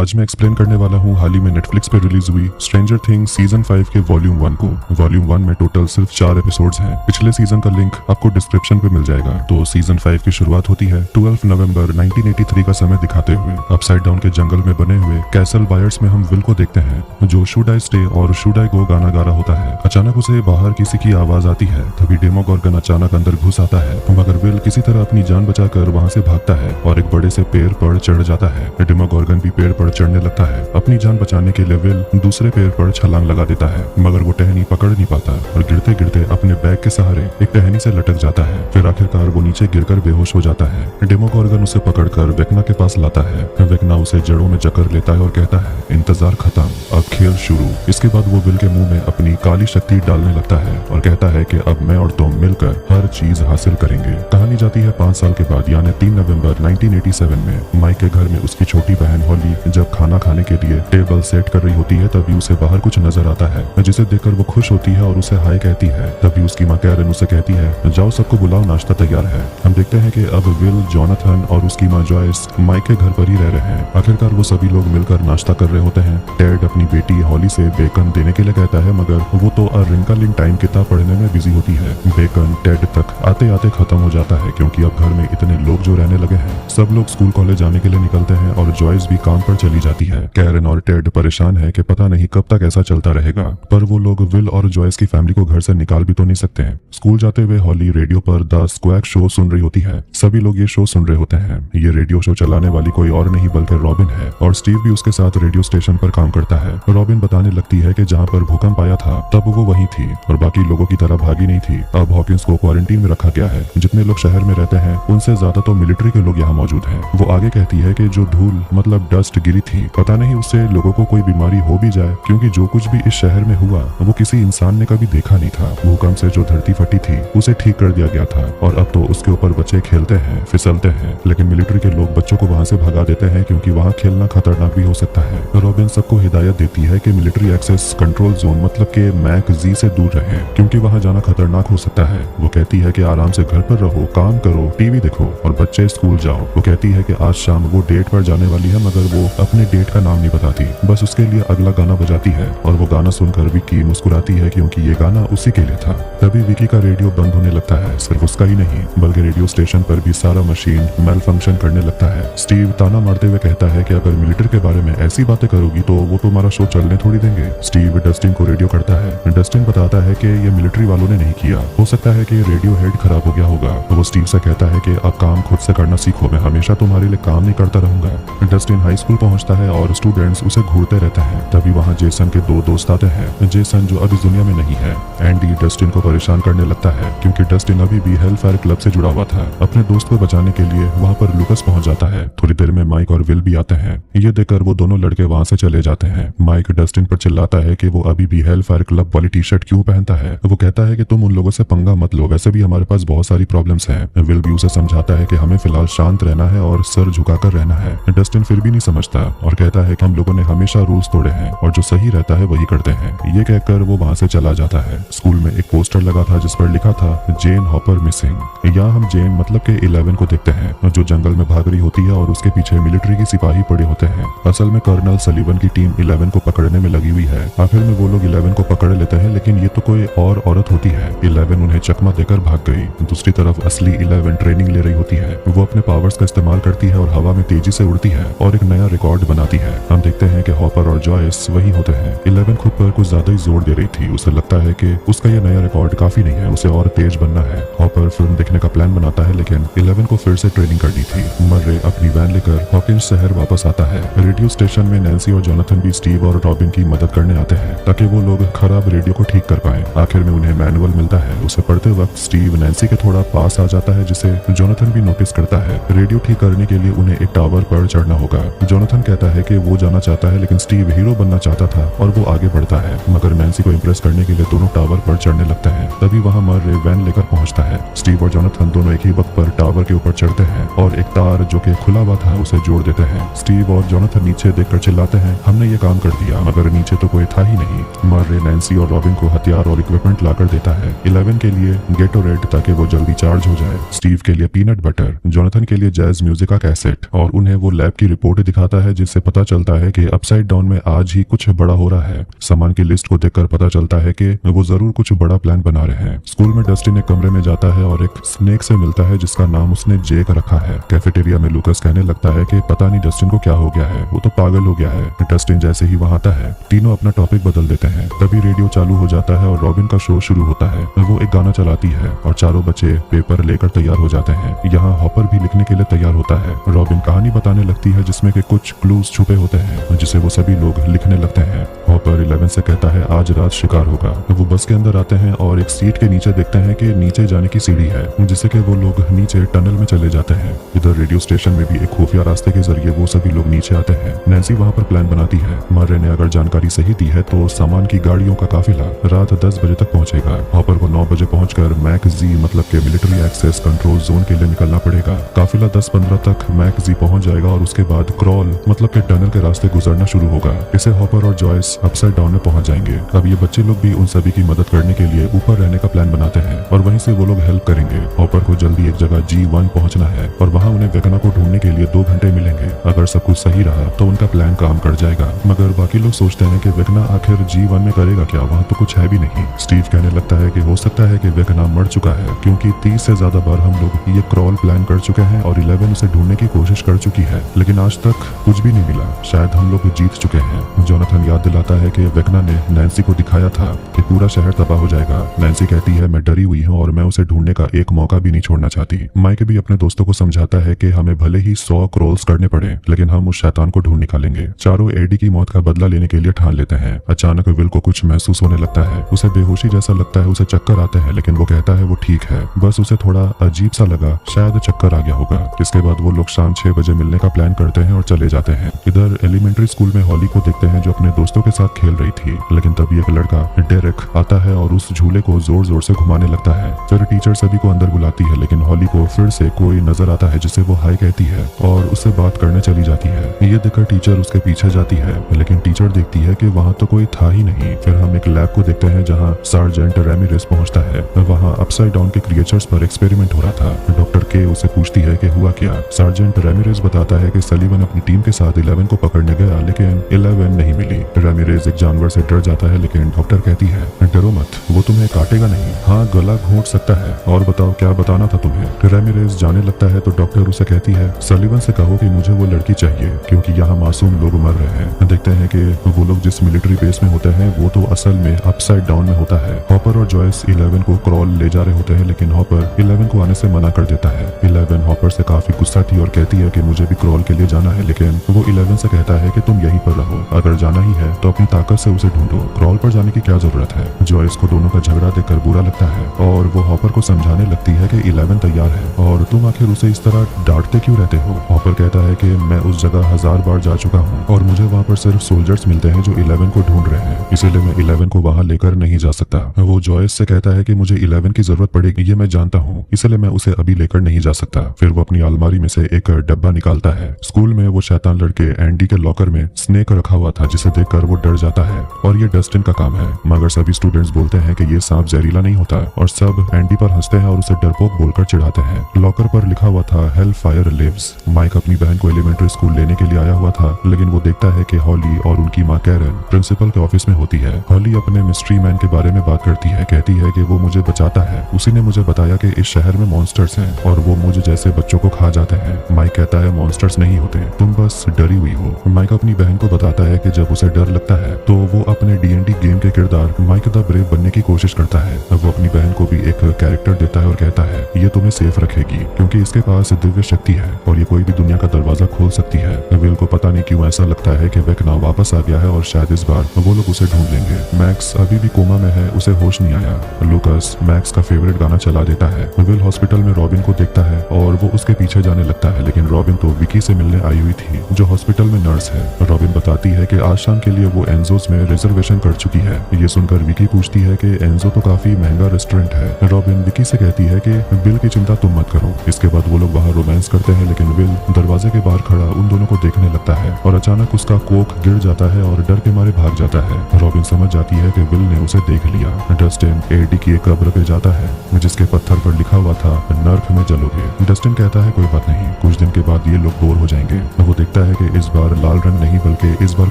आज मैं एक्सप्लेन करने वाला हूँ हाल ही में नेटफ्लिक्स पे रिलीज हुई स्ट्रेंजर थिंग्स सीजन 5 के वॉल्यूम 1 को। वॉल्यूम 1 में टोटल सिर्फ 4 एपिसोड्स हैं। पिछले सीजन का लिंक आपको डिस्क्रिप्शन पे मिल जाएगा। तो सीजन 5 की शुरुआत होती है 12 नवंबर 1983 का समय दिखाते हुए अपसाइड डाउन के जंगल में बने हुए कैसल बायर्स में हम विल को देखते हैं जो शुड आई स्टे और शुड आई गो गाना गा रहा होता है। अचानक उसे बाहर किसी की आवाज आती है। तभी डेमोगोर्गन अचानक अंदर घुस आता है मगर विल किसी तरह अपनी जान बचाकर वहाँ से भागता है और एक बड़े से पेड़ पर चढ़ जाता है। डेमोगोर्गन भी पेड़ पर चढ़ने लगता है। अपनी जान बचाने के लिए विल दूसरे पेड़ पर छलांग लगा देता है मगर वो टहनी पकड़ नहीं पाता और गिरते गिरते अपने बैग के सहारे एक टहनी से लटक जाता है। फिर आखिरकार वो नीचे गिरकर बेहोश हो जाता है। डेमोगोर्गन उसे पकड़कर वेक्ना के पास लाता है। वेक्ना उसे जड़ों में जकड़ लेता है और कहता है इंतजार खत्म, अब खेल शुरू। इसके बाद वो विल के मुंह में अपनी काली शक्ति डालने लगता है और कहता है कि अब मैं और तुम मिलकर हर चीज हासिल करेंगे। कहानी जाती है 5 साल के बाद यानी 3 नवंबर 1987 में। माइक के घर में उसकी छोटी बहन हॉली जब खाना खाने के लिए टेबल सेट कर रही होती है तभी उसे बाहर कुछ नजर आता है जिसे देखकर वो खुश होती है और उसे हाय कहती है। तभी उसकी माँ कैरन उसे कहती है जाओ सबको बुलाओ, नाश्ता तैयार है। हम देखते हैं कि अब विल, जॉनथन और उसकी माँ जॉयस माइक के घर पर ही रह रहे हैं। आखिरकार वो सभी लोग मिलकर नाश्ता कर रहे होते हैं। टेड अपनी बेटी हॉली से बेकन देने के लिए कहता है मगर वो तो अ रिंकल इन टाइम किताब पढ़ने में बिजी होती है। बेकन टेड तक आते आते खत्म हो जाता है क्योंकि अब घर में इतने लोग जो रहने लगे हैं। सब लोग स्कूल कॉलेज जाने के लिए निकलते हैं और जॉयस भी काम पर चली जाती है। कैरन और टेड परेशान है कि पता नहीं कब तक ऐसा चलता रहेगा पर वो लोग विल और जॉयस की फैमिली को घर से निकाल भी तो नहीं सकते हैं। स्कूल जाते हुए हॉली रेडियो पर द स्क्वैक शो सुन रही होती है। सभी लोग ये शो सुन रहे होते हैं। ये रेडियो शो चलाने वाली कोई और नहीं बल्कि रॉबिन है और स्टीव भी उसके साथ रेडियो स्टेशन पर काम करता है। रॉबिन बताने लगती है कि जहाँ पर भूकंप आया था तब वो वहीं थी और बाकी लोगों की तरह भागी नहीं थी। अब हॉकिंस को क्वारंटीन में रखा गया है। जितने लोग शहर में रहते हैं उनसे ज्यादा तो मिलिट्री के लोग यहाँ मौजूद हैं। वो आगे कहती है कि जो धूल मतलब डस्ट गिरी थी पता नहीं उससे लोगों को कोई बीमारी हो भी जाए क्योंकि जो कुछ भी इस शहर में हुआ वो किसी इंसान ने कभी देखा नहीं था। भूकंप से जो धरती फटी थी उसे ठीक कर दिया गया था और अब तो उसके ऊपर बच्चे खेलते हैं, फिसलते हैं। लेकिन मिलिट्री के लोग बच्चों को वहाँ से भगा देते हैं क्योंकि वहाँ खेलना खतरनाक भी हो सकता है। रॉबिन सबको हिदायत देती है कि मिलिट्री एक्सेस कंट्रोल जोन मतलब के मैक जी से दूर रहें क्योंकि वहाँ जाना खतरनाक हो सकता है। वो कहती है कि आराम से घर पर रहो, काम करो, टीवी देखो और बच्चे स्कूल जाओ। वो कहती है कि आज शाम वो डेट पर जाने वाली है मगर वो अपने डेट का नाम नहीं बताती, बस उसके लिए अगला गाना बजाती है और वो गाना सुनकर विकी मुस्कुराती है क्योंकि ये गाना उसी के लिए था। तभी विकी का रेडियो बंद होने लगता है। सिर्फ उसका ही नहीं बल्कि रेडियो स्टेशन पर भी सारा मशीन मेल फंक्शन करने लगता है। स्टीव ताना मारते हुए कहता है कि अगर मिलिट्री के बारे में ऐसी बातें करोगी तो वो तुम्हारा शो चलने थोड़ी देंगे। स्टीव डस्टिन को रेडियो करता है। डस्टिन बताता है कि ये मिलिट्री वालों ने नहीं किया, हो सकता है कि रेडियो हेड खराब हो गया होगा। वो स्टीव से कहता है कि अब काम खुद से करना सीखो, मैं हमेशा तुम्हारे लिए काम नहीं करता रहूंगा। डस्टिन हाई स्कूल पहुंचता है और स्टूडेंट्स उसे घूरते रहते हैं। तभी वहाँ जेसन के 2 दोस्त आते हैं। जेसन जो अभी दुनिया में नहीं है। एंडी डस्टिन को परेशान करने लगता है क्योंकि डस्टिन अभी भी हेलफायर क्लब से जुड़ा हुआ था। अपने दोस्त को बचाने के लिए वहाँ पर लुकस पहुंच जाता है। थोड़ी देर में माइक और विल भी आते हैं। ये देखकर वो दोनों लड़के वहाँ से चले जाते हैं। माइक डस्टिन पर चिल्लाता है कि वो अभी भी हेलफायर क्लब वाली टी शर्ट क्यों पहनता है। वो कहता है कि तुम उन लोगों से पंगा मत लो, वैसे भी हमारे पास बहुत सारी प्रॉब्लम्स हैं। विल भी उसे समझाता है कि हमें फिलहाल शांत रहना है और सर झुकाकर रहना है। डस्टिन फिर भी नहीं समझता और कहता है कि हम लोगों ने हमेशा रूल्स तोड़े हैं और जो सही रहता है वही करते हैं। ये कहकर वो वहाँ से चला जाता है। स्कूल में एक पोस्टर लगा था जिस पर लिखा था जेन हॉपर मिसिंग। यहाँ हम जेन मतलब के 11 को देखते हैं जो जंगल में भाग रही होती है और उसके पीछे मिलिट्री के सिपाही पड़े होते हैं। असल में कर्नल सलीवन की टीम 11 को पकड़ने में लगी हुई है। आखिर में वो लोग 11 को पकड़ लेते हैं लेकिन ये तो कोई और औरत होती है। 11 उन्हें चकमा देकर भाग गई। दूसरी तरफ असली 11 ट्रेनिंग ले रही होती है। वो अपने पावर्स का इस्तेमाल करती है और हवा में तेजी से उड़ती है और एक नया रिकॉर्ड बनाती है। हम देखते हैं कि हॉपर और जॉयस वही होते हैं। 11 खुद पर कुछ ज्यादा ही जोर दे रही थी। उसे लगता है कि उसका ये नया रिकॉर्ड काफी नहीं है, उसे और तेज बनना है। हॉपर फिल्म देखने का प्लान बनाता है लेकिन 11 को फिर से ट्रेनिंग करनी थी। मर्रे अपनी वैन लेकर हॉकिंस शहर वापस आता है। रेडियो स्टेशन में नैन्सी और जोनाथन भी स्टीव और रॉबिन की मदद करने आते हैं ताकि वो लोग खराब रेडियो को ठीक कर पाए। आखिर में उन्हें मैनुअल मिलता है। उसे पढ़ते वक्त स्टीव नैन्सी के थोड़ा पास आ जाता है जिसे जोनाथन भी नोटिस करता है। रेडियो ठीक करने के लिए उन्हें एक टावर पर चढ़ना होगा। जोनाथन कहता है कि वो जाना चाहता है लेकिन स्टीव हीरो बनना चाहता था और वो आगे बढ़ता है मगर नैन्सी को इम्प्रेस करने के लिए दोनों टावर पर चढ़ने लगते हैं। तभी वहाँ मर्रे वैन लेकर पहुंचता है। स्टीव और जोनाथन दोनों एक ही वक्त पर टावर के ऊपर चढ़ते हैं और एक तार जो कि खुला हुआ था उसे जोड़ देते हैं। स्टीव और जोनाथन नीचे देखकर चिल्लाते हैं हमने ये काम कर दिया मगर नीचे तो कोई था ही नहीं। मर्रे नैन्सी और रॉबिन को हथियार और इक्विपमेंट लाकर देता है। 11 के लिए गेटोरेड ताकि वो जल्दी चार्ज हो जाए। स्टीव के लिए पीनट बटर, जोनाथन के लिए जैज म्यूजिक का कैसेट और उन्हें वो लैब की रिपोर्ट दिखाता है है जिससे पता चलता है कि अपसाइड डाउन में आज ही कुछ बड़ा हो रहा है। सामान की लिस्ट को देखकर पता चलता है कि वो जरूर कुछ बड़ा प्लान बना रहे हैं। स्कूल में डस्टिन एक कमरे में जाता है और एक स्नेक से मिलता है जिसका नाम उसने जेक रखा है। कैफेटेरिया में लूकस कहने लगता है कि पता नहीं डस्टिन को क्या हो गया है, वो तो पागल हो गया है। डस्टिन जैसे ही वहां आता है तीनों अपना टॉपिक बदल देते हैं। तभी रेडियो चालू हो जाता है और रॉबिन का शो शुरू होता है। वो एक गाना चलाती है और चारों बच्चे पेपर लेकर तैयार हो जाते हैं। यहाँ हॉपर भी लिखने के लिए तैयार होता है। रॉबिन कहानी बताने लगती है जिसमें के कुछ क्लूज छुपे होते हैं जिसे वो सभी लोग लिखने लगते हैं। हॉपर 11 से कहता है आज रात शिकार होगा। वो बस के अंदर आते हैं और एक सीट के नीचे देखते हैं कि नीचे जाने की सीढ़ी है जिससे कि वो लोग नीचे टनल में चले जाते हैं। इधर रेडियो स्टेशन में भी एक खुफिया रास्ते के जरिए वो सभी लोग नीचे आते हैं। नैन्सी वहाँ पर प्लान बनाती है। मर्रे ने अगर जानकारी सही दी है तो सामान की गाड़ियों का काफिला रात 10 बजे तक पहुंचेगा। हॉपर को 9 बजे पहुंचकर मैक जी मतलब के मिलिट्री एक्सेस कंट्रोल जोन के लिए निकलना पड़ेगा। काफिला 10-15 तक मैक जी पहुंच जाएगा और उसके बाद क्रॉल मतलब के टनल के रास्ते गुजरना शुरू होगा। इसे हॉपर और जॉयस अपसाइड डाउन में पहुंच जाएंगे। अब ये बच्चे लोग भी उन सभी की मदद करने के लिए ऊपर रहने का प्लान बनाते हैं और वहीं से वो लोग हेल्प करेंगे। हॉपर को जल्दी एक जगह G1 पहुंचना है और वहां उन्हें वेकना को ढूंढने के लिए 2 घंटे मिलेंगे। अगर सब कुछ सही रहा तो उनका प्लान काम कर जाएगा। मगर बाकी लोग सोचते हैं कि वेकना आखिर G1 में करेगा क्या, वहाँ तो कुछ है भी नहीं। स्टीव कहने लगता है कि हो सकता है कि वेकना मर चुका है क्योंकि 30 से ज्यादा बार हम लोग ये क्रॉल प्लान कर चुके हैं और 11 उसे ढूंढने की कोशिश कर चुकी है लेकिन आज तक कुछ भी नहीं मिला। शायद हम लोग जीत चुके हैं। जोनाथन याद दिलाता है कि वेकना ने नैन्सी को दिखाया था कि पूरा शहर तबाह हो जाएगा। नैन्सी कहती है मैं डरी हुई हूँ और मैं उसे ढूंढने का एक मौका भी नहीं छोड़ना चाहती। माइक भी अपने दोस्तों को समझाता है कि हमें भले ही 100 क्रॉल्स करने पड़े लेकिन हम उस शैतान को ढूंढ निकालेंगे। चारों एडी की मौत का बदला लेने के लिए ठान लेते हैं। अचानक विल को कुछ महसूस होने लगता है। उसे बेहोशी जैसा लगता है, उसे चक्कर आते हैं लेकिन वो कहता है वो ठीक है, बस उसे थोड़ा अजीब सा लगा, शायद चक्कर आ गया होगा। इसके बाद वो लोग शाम 6 बजे मिलने का प्लान करते हैं और चले जाते हैं। इधर एलिमेंट्री स्कूल में हॉली को देखते हैं जो अपने दोस्तों के साथ खेल रही थी लेकिन तभी एक लड़का डेरेक आता है और उस झूले को जोर जोर से घुमाने लगता है। फिर टीचर सभी को अंदर बुलाती है लेकिन हॉली को फिर से कोई नजर आता है जिसे वो हाय कहती है और उससे बात करने चली जाती है। ये देखकर टीचर उसके पीछे जाती है लेकिन टीचर देखती है कि वहाँ तो कोई था ही नहीं। फिर हम एक लैब को देखते हैं जहाँ सार्जेंट रेमिरेस पहुँचता है। वहाँ अपसाइड डाउन के क्रिएचर्स पर एक्सपेरिमेंट हो रहा था। डॉक्टर के उसे पूछती है कि हुआ क्या। सार्जेंट रेमिरेस बताता है कि सलीवन अपनी टीम के साथ 11 को पकड़ने गया लेकिन 11 नहीं मिली। रेमिरेस एक जानवर से डर जाता है लेकिन डॉक्टर कहती है डरो मत, वो तुम्हें काटेगा नहीं, हाँ गला घोंट सकता है। और बताओ क्या बताना था तुम्हें। रेमिरेस जाने लगता है तो डॉक्टर उसे कहती है सलीवन से कहो कि मुझे वो लड़की चाहिए क्योंकि यहाँ मासूम लोग मर रहे हैं। देखते हैं कि वो लोग जिस मिलिट्री बेस में होते हैं वो तो असल में अपसाइड डाउन में होता है। हॉपर और जॉयस 11 को क्रॉल ले जा रहे होते हैं लेकिन हॉपर 11 को आने से मना कर देता है। 11 हॉपर से काफी गुस्सा थी और कहती है कि मुझे भी क्रॉल के लिए जाना है लेकिन वो 11 से कहता है कि तुम यहीं पर रहो, अगर जाना ही है तो अपनी ताकत से उसे ढूंढो, क्रॉल पर जाने की क्या जरूरत है। जॉयस को दोनों का झगड़ा देखकर बुरा लगता है और वो हॉपर को समझाने लगती है कि 11 तैयार है और तुम आखिर उसे इस तरह डांटते क्यों रहते हो। हॉपर कहता है कि मैं उस जगह 1000 बार जा चुका हूँ और मुझे वहाँ पर सिर्फ सोल्जर्स मिलते हैं जो 11 को ढूंढ रहे हैं, इसीलिए मैं 11 को वहाँ लेकर नहीं जा सकता। वो जॉयस से कहता है कि मुझे 11 की जरूरत पड़ेगी, ये मैं जानता हूँ, इसलिए मैं उसे अभी लेकर नहीं जा सकता। फिर वो अपनी अलमारी में से एक डब्बा निकालता है। स्कूल में वो शैतान लड़के एंडी के लॉकर में स्नेक रखा हुआ था जिसे देखकर वो डर जाता है और ये डस्टिन का काम है। मगर सभी स्टूडेंट्स बोलते हैं कि ये सांप जहरीला नहीं होता और सब एंडी पर हंसते हैं और उसे डरपोक बोलकर चिढ़ाते हैं। लॉकर पर लिखा हुआ था हेल फायर लिव्स। माइक अपनी बहन को एलिमेंट्री स्कूल लेने के लिए आया हुआ था लेकिन वो देखता है कि हॉली और उनकी माँ कैरन प्रिंसिपल के ऑफिस में होती है। हॉली अपने मिस्ट्री मैन के बारे में बात करती है, कहती है कि वो मुझे बचाता है, उसी ने मुझे बताया कि इस शहर में मॉन्स्टर्स हैं और वो मुझे जैसे बच्चों को खा जाते हैं। माइक कहता है मॉन्स्टर्स नहीं होते, तुम बस डरी हुई हो। माइक अपनी बहन को बताता है कि जब उसे डर लगता है तो वो अपने D&D गेम के किरदार माइक द ब्रेव बनने की कोशिश करता है। वो अपनी बहन को भी एक कैरेक्टर देता है और कहता है ये तुम्हें सेफ रखेगी क्योंकि इसके पास दिव्य शक्ति है और ये कोई भी दुनिया का दरवाजा खोल सकती है। विल को पता नहीं क्यों ऐसा लगता है कि वेकना वापस आ गया है और शायद इस बार वो लोग उसे ढूंढ लेंगे। मैक्स अभी भी कोमा में है, उसे होश नहीं आया। लूकस मैक्स का फेवरेट गाना चला देता है। विल हॉस्पिटल में रॉबिन को देखता है और वो उसके पीछे जाने लगता है लेकिन रॉबिन तो विकी से मिलने आई हुई थी जो हॉस्पिटल में नर्स है। रॉबिन बताती है कि आज शाम के लिए वो एंजोस में रिजर्वेशन कर चुकी है। ये सुनकर विकी पूछती है कि एंजो तो काफी महंगा रेस्टोरेंट है। रॉबिन विकी से कहती है कि बिल की चिंता तुम मत करो। इसके बाद वो लोग बाहर रोमांस करते हैं, लेकिन विल दरवाजे के बाहर खड़ा उन दोनों को देखने लगता है और अचानक उसका कोक गिर जाता है और डर के मारे भाग जाता है। रॉबिन समझ जाती है कि विल ने उसे देख लिया। डस्टिन एडी की एक कब्र पे जाता है जिसके पत्थर पर लिखा हुआ था नर्क में जलोगे। डस्टिन कहता है कोई बात नहीं, कुछ दिन के बाद ये लोग बोर हो जाएंगे। वो देखता है कि इस बार लाल रंग नहीं बल्कि इस बार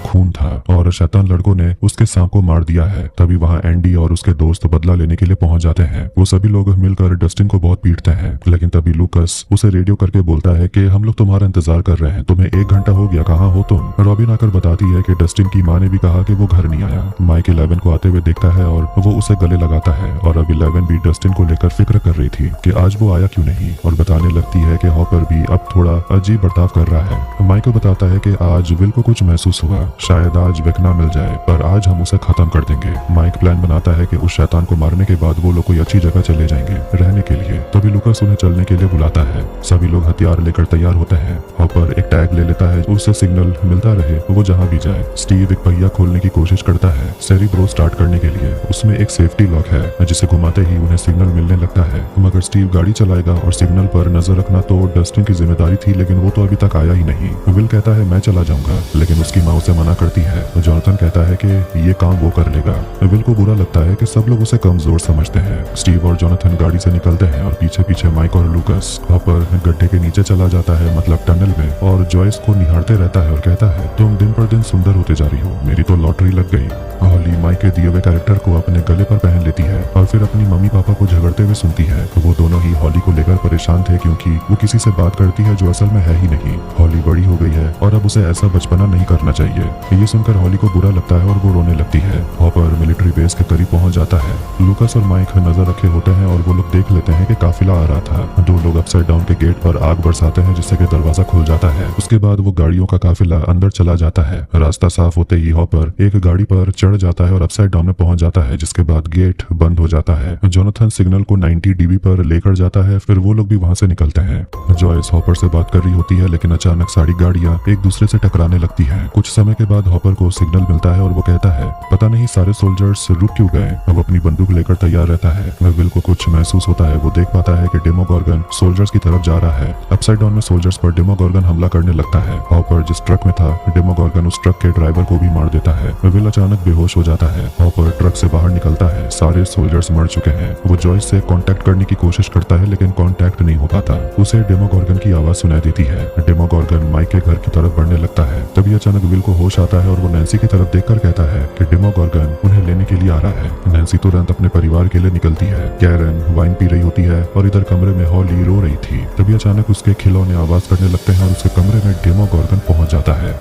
खून था और शैतान लड़कों ने उसके सांप को मार दिया है। तभी वहाँ एंडी और उसके दोस्त बदला लेने के लिए पहुंच जाते हैं। वो सभी लोग मिलकर डस्टिन को बहुत पीटते हैं, लेकिन तभी लूकस उसे रेडियो करके बोलता है कि हम लोग तुम्हारा इंतजार कर रहे हैं, तुम्हें 1 घंटा हो गया, कहाँ हो तुम। रॉबिन आकर बताती है कि डस्टिन की माँ ने भी कहा कि वो घर नहीं आया। माइक 11 को आते हुए देखता है और वो उसे गले लगाता है और अब 11 भी डस्टिन को लेकर फिक्र कर रही थी कि आज वो आया क्यों नहीं, और बताने लगती है कि हॉपर भी अब थोड़ा अजीब बर्ताव कर रहा है। माइक को बताता है कि आज विल को कुछ महसूस हुआ, शायद आज वेकना मिल जाए, पर आज हम उसे खत्म कर देंगे। माइक प्लान बनाता है कि उस शैतान को मारने के बाद वो लोग कोई अच्छी जगह चले जाएंगे रहने के लिए। तभी लूकस उन्हें चलने के लिए बुलाता है। सभी लोग हथियार लेकर तैयार होते हैं। हॉपर एक टैग ले लेता है, उससे सिग्नल मिलता रहे वो जहाँ भी जाए। स्टीव एक पहिया खोलने की कोशिश करता है सेरिब्रो स्टार्ट करने के लिए। उसमें एक सेफ्टी लॉक है जिसे घुमाते ही उन्हें सिग्नल मिलने लगता है, मगर स्टीव गाड़ी चलाएगा और सिग्नल पर नजर रखना तो डस्टिन की जिम्मेदारी थी, लेकिन वो तो अभी तक आया ही नहीं। विल कहता है मैं चला जाऊंगा, लेकिन उसकी माँ उसे मना करती है। जॉनथन कहता है कि ये काम वो कर लेगा। विल को बुरा लगता है कि सब लोग उसे कमजोर समझते हैं। स्टीव और जॉनथन गाड़ी से निकलते हैं और पीछे पीछे माइक और लूकस। हॉपर गड्ढे के नीचे चला जाता है, मतलब टनल में, और जॉयस को निहारते रहता है और कहता है तुम दिन पर दिन सुंदर होते जा रही हो, मेरी तो लॉटरी लग गई। हॉली माइक के दिए हुए कैरेक्टर को अपने गले पर पहन लेती है और फिर अपनी मम्मी पापा को झगड़ते हुए सुनती है। वो दोनों ही हॉली को लेकर परेशान थे क्योंकि वो किसी से बात करती है जो असल में है ही नहीं। हॉली बड़ी हो गई है और अब उसे ऐसा बचपना नहीं करना चाहिए। ये सुनकर हॉली को बुरा लगता है और वो रोने लगती है। हॉपर मिलिट्री बेस के करीब पहुंच जाता है। लूकस और माइक नजर रखे होते हैं और वो लोग देख लेते हैं कि काफिला आ रहा था। 2 लोग अपसाइड डाउन के गेट पर आग बरसाते हैं जिससे कि दरवाजा खुल जाता है। उसके बाद वो गाड़ियों का काफिला अंदर चला जाता है। रास्ता साफ होते ही हॉपर एक गाड़ी पर चढ़ जाता है और अपसाइड डाउन में पहुंच जाता है, जिसके बाद गेट बंद हो जाता है। जोनाथन सिग्नल को 90 dB पर लेकर जाता है, फिर वो लोग भी वहां से निकलते हैं। जॉयस हॉपर से बात कर रही होती है, लेकिन अचानक सारी गाड़ियां एक दूसरे से टकराने लगती हैं। कुछ समय के बाद हॉपर को सिग्नल मिलता है और वो कहता है पता नहीं सारे सोल्जर्स रुक क्यों गए। अब अपनी बंदूक लेकर तैयार रहता है। विल को कुछ महसूस होता है। वो देख पाता है कि डेमोगोर्गन सोल्जर्स की तरफ जा रहा है। अपसाइड डाउन में सोल्जर्स पर डेमोगोर्गन हमला करने लगता है। हॉपर जिस ट्रक में था, डेमोगोर्गन उस ट्रक के ड्राइवर को भी मार देता है। विल अचानक बेहोश हो जाता है। हॉपर ट्रक से बाहर निकलता है। सारे सोल्जर्स मर चुके हैं। वो जॉयस से कांटेक्ट करने की कोशिश करता है, लेकिन कांटेक्ट नहीं हो पाता। उसे डेमोगोर्गन की आवाज सुनाई देती है। डेमोगोर्गन माइक के घर की तरफ बढ़ने लगता है। तभी अचानक विल को होश आता है और वो नैन्सी की तरफ देखकर कहता है कि डेमोगोर्गन उन्हें लेने के लिए आ रहा है। नैन्सी तुरंत अपने परिवार के लिए निकलती है। कैरन वाइन पी रही होती है और इधर कमरे में हॉली रो रही थी। तभी अचानक उसके खिलौने आवाज करने लगते हैं और उसके कमरे में डेमोगोर्गन पहुंच जाता है।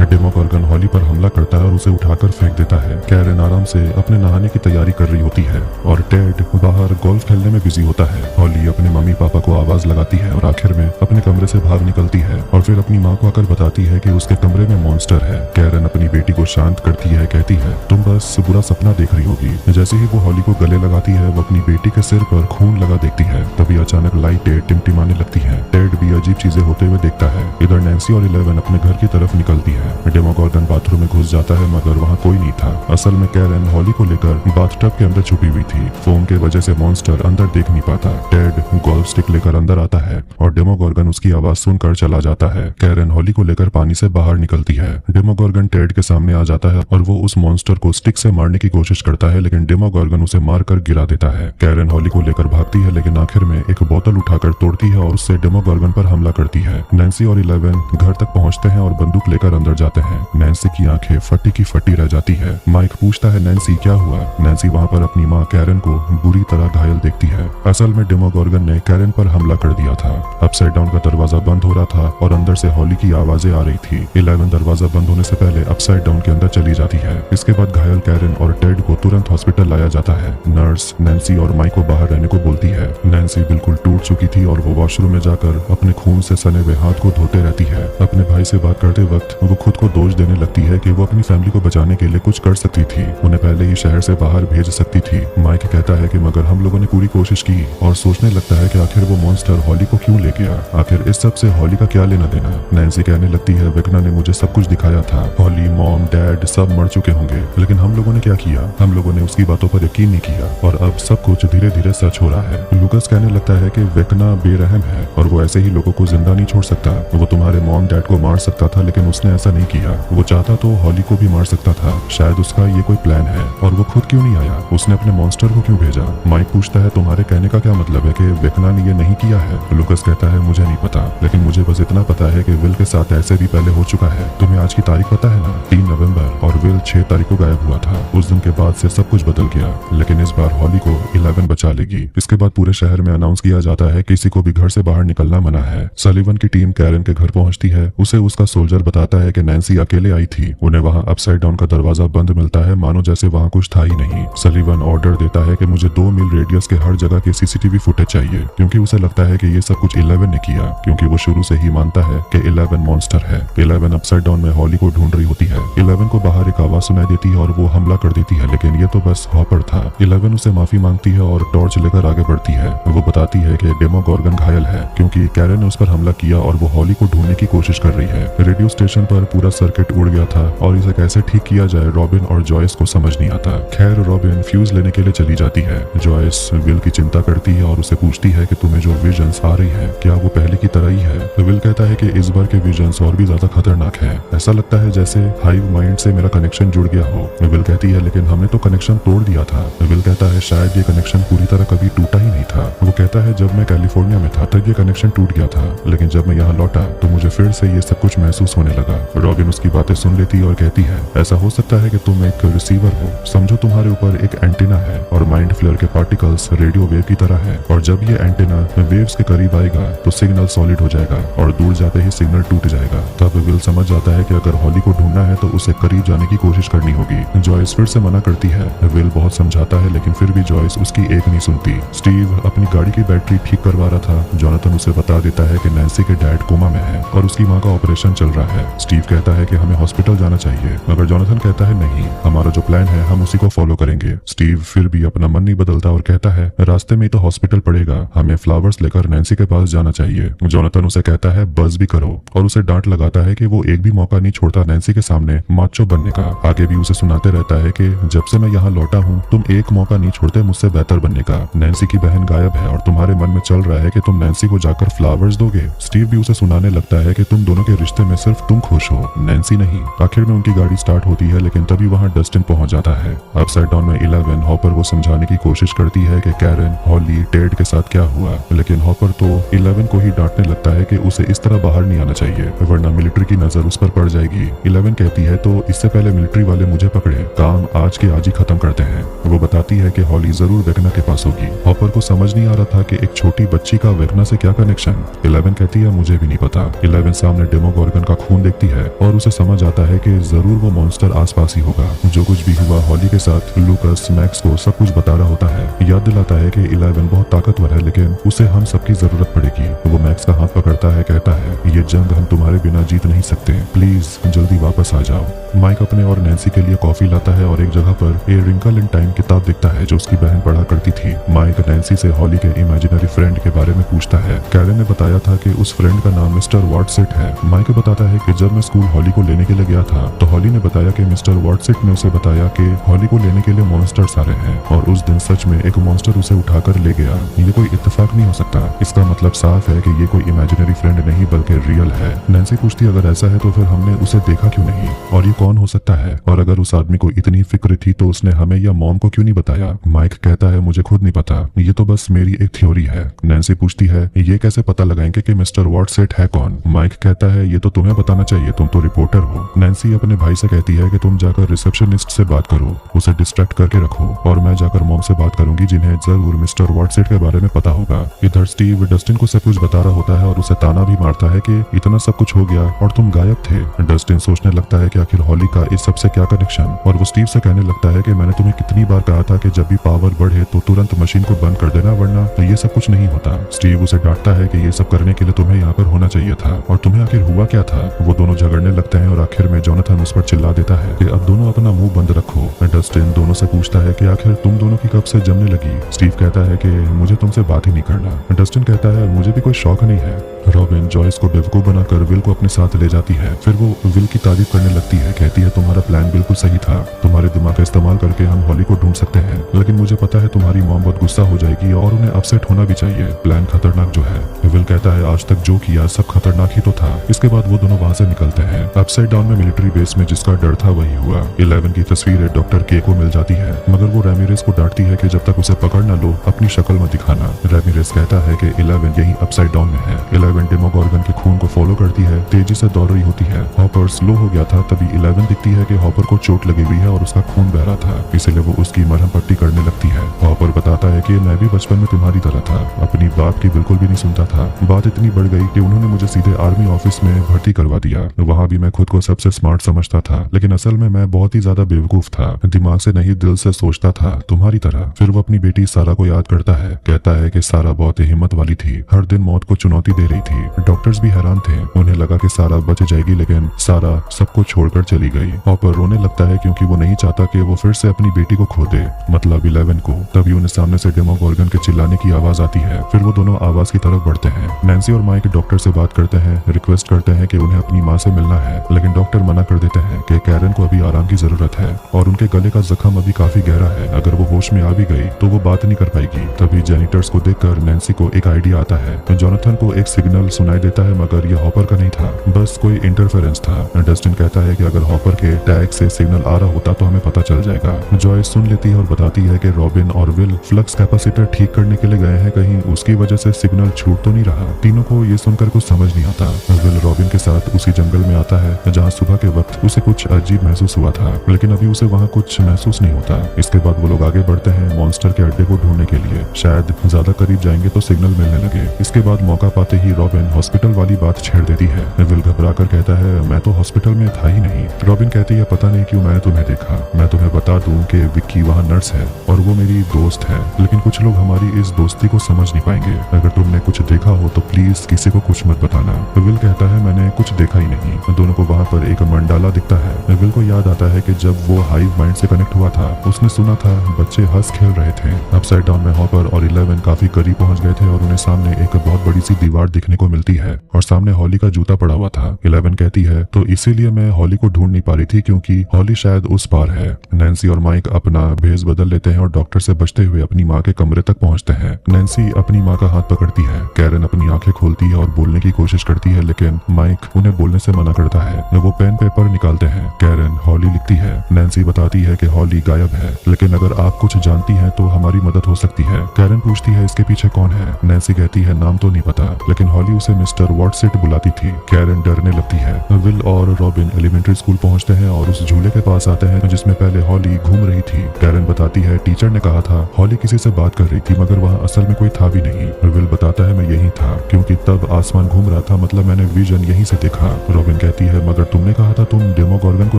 डेमोगोर्गन हॉली पर हमला करता है और उसे उठाकर फेंक देता है। कैरन आराम से अपने नहाने की तैयारी कर रही होती है और टेड बाहर गोल्फ खेलने में बिजी होता है। हॉली अपने मम्मी पापा को आवाज लगाती है और आखिर में अपने कमरे से भाग निकलती है और फिर अपनी माँ को आकर बताती है कि उसके कमरे में मॉन्स्टर है। कैरन अपनी बेटी को शांत करती है, कहती है तुम बस बुरा सपना देख रही होगी। जैसे ही वो हॉली को गले लगाती है, वो अपनी बेटी के सिर पर खून लगा देखती है। तभी अचानक लाइटें टिमटिमाने लगती है। टेड भी अजीब चीजें होते हुए देखता है। इधर नैन्सी और 11 अपने घर की तरफ निकलती है। डेमोगोर्गन बाथरूम में घुस जाता है, मगर वहाँ कोई नहीं था। असल में कैरन हॉली को लेकर बाथटब के अंदर छुपी हुई थी। फोम के वजह से मॉन्स्टर अंदर देख नहीं पाता। टेड गोल्फ स्टिक लेकर अंदर आता है और डेमोगोर्गन उसकी आवाज सुनकर चला जाता है। कैरन हॉली को लेकर पानी से बाहर निकलती है। डेमोगोर्गन टेड के सामने आ जाता है और वो उस मॉन्स्टर को स्टिक से मारने की कोशिश करता है, लेकिन डेमोगोर्गन उसे मारकर गिरा देता है। कैरन हॉली को लेकर भागती है, लेकिन आखिर में एक बोतल उठाकर तोड़ती है और उससे डेमोगोर्गन पर हमला करती है। नैन्सी और 11 घर तक पहुंचते हैं और बंदूक लेकर अंदर जाते हैं। नैन्सी की आंखें फटी की फटी रह जाती है। माइक पूछता है नैन्सी क्या हुआ। नैन्सी वहाँ पर अपनी माँ कैरन को बुरी तरह घायल देखती है। असल में डेमोगोर्गन ने कैरन पर हमला कर दिया था। अपसाइड डाउन का दरवाजा बंद हो रहा था और अंदर से हॉली की आवाजें आ रही थी। 11 दरवाजा बंद होने से पहले अपसाइड डाउन के अंदर चली जाती है। इसके बाद घायल कैरन और टेड को तुरंत हॉस्पिटल लाया जाता है। नर्स नैन्सी और माइक को बाहर रहने को बोलती है। नैन्सी बिल्कुल टूट चुकी थी और वो वॉशरूम में जाकर अपने खून से सने हुए हाथ को धोते रहती है। अपने भाई से बात करते वक्त वो खुद को दोष देने लगती है कि वो अपनी फैमिली को बचाने के लिए कुछ कर सकती थी, उन्हें पहले ही शहर से बाहर भेज सकती थी। माइक कहता है कि मगर हम लोगों ने पूरी कोशिश की और सोचने लगता है कि आखिर वो मॉन्स्टर हॉली को क्यों ले गया, आखिर इस सब से हॉली का क्या लेना देना। नैन्सी कहने लगती है वेकना ने मुझे सब कुछ दिखाया था, हॉली मॉम डैड सब मर चुके होंगे, लेकिन हम लोगों ने क्या किया, हम लोगों ने उसकी बातों पर यकीन नहीं किया और अब सब कुछ धीरे धीरे सच हो रहा है। लूकस कहने लगता है कि वेकना बेरहम है और वो ऐसे ही लोगों को जिंदा नहीं छोड़ सकता, वो तुम्हारे मॉम डैड को मार सकता था लेकिन उसने ऐसा नहीं किया, वो चाहता तो हॉली को भी मार सकता था, शायद उसका ये कोई प्लान है और वो खुद क्यों नहीं आया, उसने अपने मॉन्स्टर को क्यों भेजा। माइक पूछता है तुम्हारे कहने का क्या मतलब है कि वेकना ने ये नहीं किया है। लूकस कहता है मुझे नहीं पता, लेकिन मुझे बस इतना पता है कि विल के साथ ऐसे भी पहले हो चुका है। तुम्हें आज की तारीख पता है ना, 3 नवंबर, और विल 6 तारीख को गायब हुआ था। उस दिन के बाद से सब कुछ बदल गया, लेकिन इस बार हॉली को 11 बचा लेगी। इसके बाद पूरे शहर में अनाउंस किया जाता है किसी को भी घर से बाहर निकलना मना है। सलीवन की टीम कैरन के घर पहुंचती है, उसे उसका सोल्जर बताता है कि नैन्सी अकेले आई थी, उन्हें वहां अपसाइड डाउन का दरवाजा बंद मिलता है, मानो जैसे वहां कुछ था ही नहीं। सलीवन ऑर्डर देता है कि मुझे 2 मील रेडियस के हर जगह के सीसीटीवी फुटेज चाहिए, क्योंकि उसे लगता है कि ये सब कुछ 11 ने किया, क्योंकि वो शुरू से ही मानता है कि 11 मॉन्स्टर है। 11 अपसाइड डाउन में हॉली को ढूंढ रही होती है। 11 को बाहर एक आवाज सुनाई देती है और वो हमला कर देती है, लेकिन ये तो बस हॉपर था। 11 उसे माफी मांगती है और टॉर्च लेकर आगे बढ़ती है। वो बताती है कि डेमोगोर्गन घायल है क्योंकि कैरन ने उस पर हमला किया और वो हॉली को ढूंढने की कोशिश कर रही है। रेडियो स्टेशन पर पूरा सर्किट उड़ गया था और इसे कैसे ठीक किया जाए रॉबिन और जॉयस को समझ नहीं आता। खैर रॉबिन फ्यूज लेने के लिए चली जाती है। जॉयस विल की चिंता करती है और उसे पूछती है कि तुम्हें जो विजन्स आ रही है क्या वो पहले की तरह ही है। विल कहता है कि इस बार के विजन्स और भी ज्यादा खतरनाक है, ऐसा लगता है जैसे हाइव माइंड से मेरा कनेक्शन जुड़ गया हो। विल कहती है लेकिन हमने तो कनेक्शन तोड़ दिया था। विल कहता है शायद ये कनेक्शन पूरी तरह कभी टूटा ही नहीं था। वो कहता है जब मैं कैलिफोर्निया में था तब ये कनेक्शन टूट गया था, लेकिन जब मैं यहाँ लौटा तो मुझे फिर से ये सब कुछ महसूस होने लगा। रॉबिन उसकी बातें सुन लेती और कहती है ऐसा हो सकता है कि तुम एक रिसीवर हो, समझो तुम्हारे ऊपर एक एंटीना है और माइंड फ्लेयर के पार्टिकल्स रेडियो वेव की तरह है, और जब ये एंटीना वेव्स के करीब आएगा तो सिग्नल सॉलिड हो जाएगा और दूर जाते ही सिग्नल टूट जाएगा। तब विल समझ जाता है कि अगर हॉली को ढूंढना है तो उसे करीब जाने की कोशिश करनी होगी। जॉयस फिर से मना करती है। विल बहुत समझाता है लेकिन फिर भी जॉयस उसकी एक नहीं सुनती। स्टीव अपनी गाड़ी की बैटरी ठीक करवा रहा था। जोनाथन उसे बता देता है कि नैन्सी के डैड कोमा में है और उसकी माँ का ऑपरेशन चल रहा है। स्टीव कहता है कि हमें हॉस्पिटल जाना चाहिए, मगर जोनाथन कहता है नहीं, हमारा जो प्लान है हम उसी को फॉलो करेंगे। स्टीव फिर भी अपना मन नहीं बदलता और कहता है रास्ते में ही तो हॉस्पिटल पड़ेगा, हमें फ्लावर्स लेकर नैन्सी के पास जाना चाहिए। जोनाथन उसे कहता है बस भी करो और उसे डांट लगाता है कि वो एक भी मौका नहीं छोड़ता नैन्सी के सामने माचो बनने का। आगे भी उसे सुनाते रहता है कि जब से मैं यहाँ लौटा हूँ तुम एक मौका नहीं छोड़ते मुझसे बेहतर बनने का। नैन्सी की बहन गायब है और तुम्हारे मन में चल रहा है कि तुम नैन्सी को जाकर फ्लावर्स दोगे। स्टीव भी उसे सुनाने लगता है कि तुम दोनों के रिश्ते में सिर्फ तुम खुश हो, नैन्सी नहीं। आखिर में उनकी गाड़ी स्टार्ट होती है, लेकिन तभी वहाँ डस्टिन पहुंच जाता है। अपसाइड डाउन में 11 हॉपर को समझाने की कोशिश करती है कि कैरन हॉली टेड के साथ क्या हुआ, लेकिन हॉपर तो 11 को ही डांटने लगता है कि उसे इस तरह बाहर नहीं आना चाहिए वरना मिलिट्री की नजर उस पर पड़ जाएगी। 11 कहती है तो इससे पहले मिलिट्री वाले मुझे पकड़े, काम आज के आज ही खत्म करते हैं। वो बताती है कि हॉली जरूर वेकना के पास होगी। हॉपर को समझ नहीं आ रहा था कि एक छोटी बच्ची का वेकना से क्या कनेक्शन। 11 कहती है मुझे भी नहीं पता। 11 सामने डेमोगोर्गन का खून देखती है और उसे समझ आता है कि जरूर वो मॉन्स्टर आसपास ही होगा। जो कुछ भी हुआ हॉली के साथ लूकस मैक्स को सब कुछ बता रहा होता है, याद दिलाता है कि 11 बहुत ताकतवर है लेकिन उसे हम सबकी जरूरत पड़ेगी। वो मैक्स का हाथ पकड़ता है, कहता है ये जंग हम तुम्हारे बिना जीत नहीं सकते, प्लीज जल्दी वापस आ जाओ। माइक अपने और नैन्सी के लिए कॉफी लाता है और एक जगह पर ए रिंकल इन टाइम किताब दिखता है जो उसकी बहन पढ़ा करती थी। माइक नैन्सी से हॉली के इमेजिनरी फ्रेंड के बारे में पूछता है। कैरन ने बताया था कि उस फ्रेंड का नाम मिस्टर वॉटसेट है। माइक बताता है कि जब मैं स्कूल हॉली को लेने के लिए गया था तो हॉली ने बताया कि मिस्टर वॉटसेट ने उसे बताया कि हॉली को लेने के लिए मॉन्स्टर्स आ रहे हैं और उस दिन सच में एक मॉन्स्टर उसे उठाकर ले गया। ये कोई इत्तेफाक नहीं हो सकता, इसका मतलब साफ है कि ये कोई इमेजिनरी फ्रेंड नहीं बल्कि रियल है। नैन्सी पूछती अगर ऐसा है तो फिर हमने उसे देखा क्यों नहीं और ये कौन हो सकता है, और अगर उस आदमी को इतनी फिक्र थी तो उसने हमें या मॉम को क्यों नहीं बताया। माइक कहता है मुझे खुद नहीं पता, ये तो बस मेरी एक थ्योरी है। नैन्सी पूछती है ये कैसे पता लगाएंगे कि मिस्टर वॉटसेट है कौन। माइक कहता है ये तो तुम्हें बताना चाहिए, तुम तो रिपोर्टर हो। नैन्सी अपने भाई से कहती है कि तुम जाकर रिसेप्शनिस्ट से बात करो, उसे डिस्ट्रैक्ट करके रखो और मैं जाकर मॉम से बात करूंगी जिन्हें जरूर मिस्टर वॉटसेट के बारे में पता होगा। इधर स्टीव डस्टिन को सब कुछ बता रहा होता है और उसे ताना भी मारता है कि इतना सब कुछ हो गया और तुम गायब थे। डस्टिन सोचने लगता है कि आखिर हॉली का इस सब से क्या कनेक्शन, और वो स्टीव से कहने लगता है कि मैंने तुम्हें कितनी बार कहा था कि जब भी पावर बढ़े तो तुरंत मशीन को बंद कर देना वरना तो ये सब कुछ नहीं होता। स्टीव उसे डांटता है कि ये सब करने के लिए तुम्हें यहाँ पर होना चाहिए था और तुम्हें आखिर हुआ क्या था। वो दोनों झगड़ झगड़ने लगते हैं और आखिर में जोनाथन उस पर चिल्ला देता है कि अब दोनों अपना मुंह बंद रखो। डस्टिन दोनों से पूछता है कि आखिर तुम दोनों की कब से जमने लगी। स्टीव कहता है कि मुझे तुमसे बात ही नहीं करना। डस्टिन कहता है मुझे भी कोई शौक नहीं है। रॉबिन जॉयस को बेवकूफ बनाकर विल को अपने साथ ले जाती है। फिर वो विल की तारीफ करने लगती है, कहती है तुम्हारा प्लान बिल्कुल सही था, तुम्हारे दिमाग का इस्तेमाल करके हम हॉली को ढूंढ सकते हैं, लेकिन मुझे पता है तुम्हारी मॉम बहुत गुस्सा हो जाएगी और उन्हें अपसेट होना भी चाहिए। प्लान खतरनाक जो है। विल कहता है आज तक जो किया सब खतरनाक ही तो था। इसके बाद वो दोनों वहाँ से निकलते हैं। अपसाइड डाउन में मिलिट्री बेस में जिसका डर था वही हुआ। 11 की तस्वीर डॉक्टर के को मिल जाती है, मगर वो रैमिरेज को डांटती है कि जब तक उसे पकड़ न लो अपनी शक्ल मत दिखाना। रैमिरेज कहता है कि 11 यही अपसाइड डाउन में है। 11 डेमोगोर्गन के खून को फॉलो करती है, तेजी से दौड़ रही होती है। हॉपर स्लो हो गया था, तभी 11 दिखती है कि हॉपर को चोट लगी हुई है और उसका खून बह रहा था, इसीलिए वो उसकी मरहम पट्टी करने लगती है। हॉपर बताता है कि मैं भी बचपन में तुम्हारी तरह था, अपनी बाप की बिल्कुल भी नहीं सुनता था। बात इतनी बढ़ गई कि उन्होंने मुझे सीधे आर्मी ऑफिस में भर्ती करवा दिया। वहाँ भी मैं खुद को सबसे स्मार्ट समझता था, लेकिन असल में मैं बहुत ही ज्यादा बेवकूफ था, दिमाग से नहीं दिल से सोचता था, तुम्हारी तरह। फिर वो अपनी बेटी सारा को याद करता है, कहता है कि सारा बहुत ही हिम्मत वाली थी, हर दिन मौत को चुनौती दे रही थी। डॉक्टर्स भी हैरान थे, उन्हें लगा कि सारा बच जाएगी, लेकिन सारा सबको छोड़कर चली गई। हॉपर रोने लगता है क्योंकि वो नहीं चाहता कि वो फिर से अपनी बेटी को खो दे, मतलब 11 को। तभी उन्हें सामने से डेमोगोर्गन के चिल्लाने की आवाज आती है। फिर वो दोनों आवाज की तरफ बढ़ते हैं। नैन्सी और माइक डॉक्टर से बात करते हैं, रिक्वेस्ट करते हैं कि उन्हें अपनी माँ से मिलना है, लेकिन डॉक्टर मना कर देते हैं कि कैरन को अभी आराम की जरूरत है और उनके गले का जख्म अभी काफी गहरा है, अगर वो होश में आ भी गई तो वो बात नहीं कर पाएगी। तभी जेनिटर्स को देखकर नैन्सी को एक आइडिया आता है। जोनाथन को एक सिग्नल सुनाई देता है, मगर ये हॉपर का नहीं था, बस कोई इंटरफेरेंस था। डस्टिन कहता है कि अगर हॉपर के टैग से सिग्नल आ रहा होता तो हमें पता चल जाएगा। जॉयस सुन लेती है और बताती है कि रॉबिन और विल फ्लक्स कैपेसिटर ठीक करने के लिए गए हैं, कहीं उसकी वजह से सिग्नल छूट तो नहीं रहा। तीनों को ये सुनकर कुछ समझ नहीं आता। विल रॉबिन के साथ उसी जंगल में आता है जहाँ सुबह के वक्त उसे कुछ अजीब महसूस हुआ था, लेकिन अभी उसे वहाँ कुछ महसूस नहीं होता। इसके बाद वो लोग आगे बढ़ते हैं मॉन्स्टर के अड्डे को ढूंढने के लिए, शायद ज्यादा करीब जाएंगे तो सिग्नल मिलने लगे। इसके बाद मौका पाते ही रॉबिन हॉस्पिटल वाली बात छेड़ देती है। विल घबरा कर कहता है मैं तो हॉस्पिटल में था ही नहीं। रॉबिन कहती है पता नहीं क्यों मैंने तुम्हें देखा। मैं तुम्हें बता दूं कि विक्की वहाँ नर्स है और वो मेरी दोस्त है, लेकिन कुछ लोग हमारी इस दोस्ती को समझ नहीं पाएंगे। अगर तुमने कुछ देखा हो तो प्लीज किसी को कुछ मत बताना। विल कहता है मैंने कुछ देखा ही नहीं। दोनों को वहाँ पर एक मंडाला दिखता है। विल को याद आता है कि जब वो हाइव माइंड से कनेक्ट हुआ था उसने सुना था बच्चे हंस खेल रहे थे। अपसाइड डाउन में हॉपर और 11 काफी करीब पहुंच गए थे और उन्हें सामने एक बहुत बड़ी सी दीवार दिखने को मिलती है और सामने हॉली का जूता पड़ा हुआ था। 11 कहती है तो इसीलिए मैं हॉली को ढूंढ नहीं पा रही थी क्योंकि हॉली शायद उस पार है। नैन्सी और माइक अपना भेष बदल लेते हैं और डॉक्टर से बचते हुए अपनी माँ के कमरे तक पहुंचते हैं। नैन्सी अपनी माँ का हाथ पकड़ती है। कैरन अपनी आंखें खोलती है और बोलने की कोशिश करती है, लेकिन माइक उन्हें बोलने से मना करता है। वो पेन पेपर निकालते हैं। कैरन हॉली लिखती है। नैन्सी बताती है कि हॉली गायब है, लेकिन अगर आप कुछ जानती हैं तो हमारी मदद हो सकती है। कैरन पूछती है इसके पीछे कौन है। नैन्सी कहती है नाम तो नहीं पता, लेकिन हॉली उसे मिस्टर वॉटसेट बुलाती थी। कैरन डरने लगती है। विल और रॉबिन एलिमेंट्री स्कूल पहुंचते हैं और उस झूले के पास आते हैं जिसमें पहले हॉली घूम रही थी। कैरन बताती है टीचर ने कहा था हॉली किसी से बात कर रही थी, मगर वहाँ असल में कोई था भी नहीं। विल बताता है मैं यही था क्योंकि तब आसमान घूम रहा था, मतलब मैंने विजन यहीं से देखा। रॉबिन कहती है मगर तुमने कहा था तुम डेमोगोर्गन को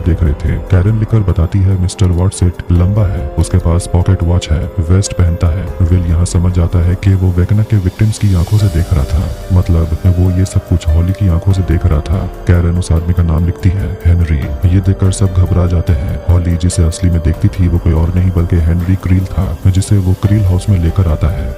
देख रहे थे। कैरन लिखकर बताती है मिस्टर वॉटसेट लंबा है, उसके पास पॉकेट वॉच है, वेस्ट पहनता है। विल यहाँ समझ जाता है कि वो वेगना के विक्टिम्स की आंखों से देख रहा था, मतलब वो ये सब कुछ हॉली की आंखों से देख रहा था। कैरन उस आदमी का नाम लिखती है हेनरी। ये देखकर सब घबरा जाते हैं। हॉली जिसे असली में देखती थी वो कोई और नहीं बल्कि हेनरी क्रील था, जिसे वो क्रील हाउस में लेकर आता है।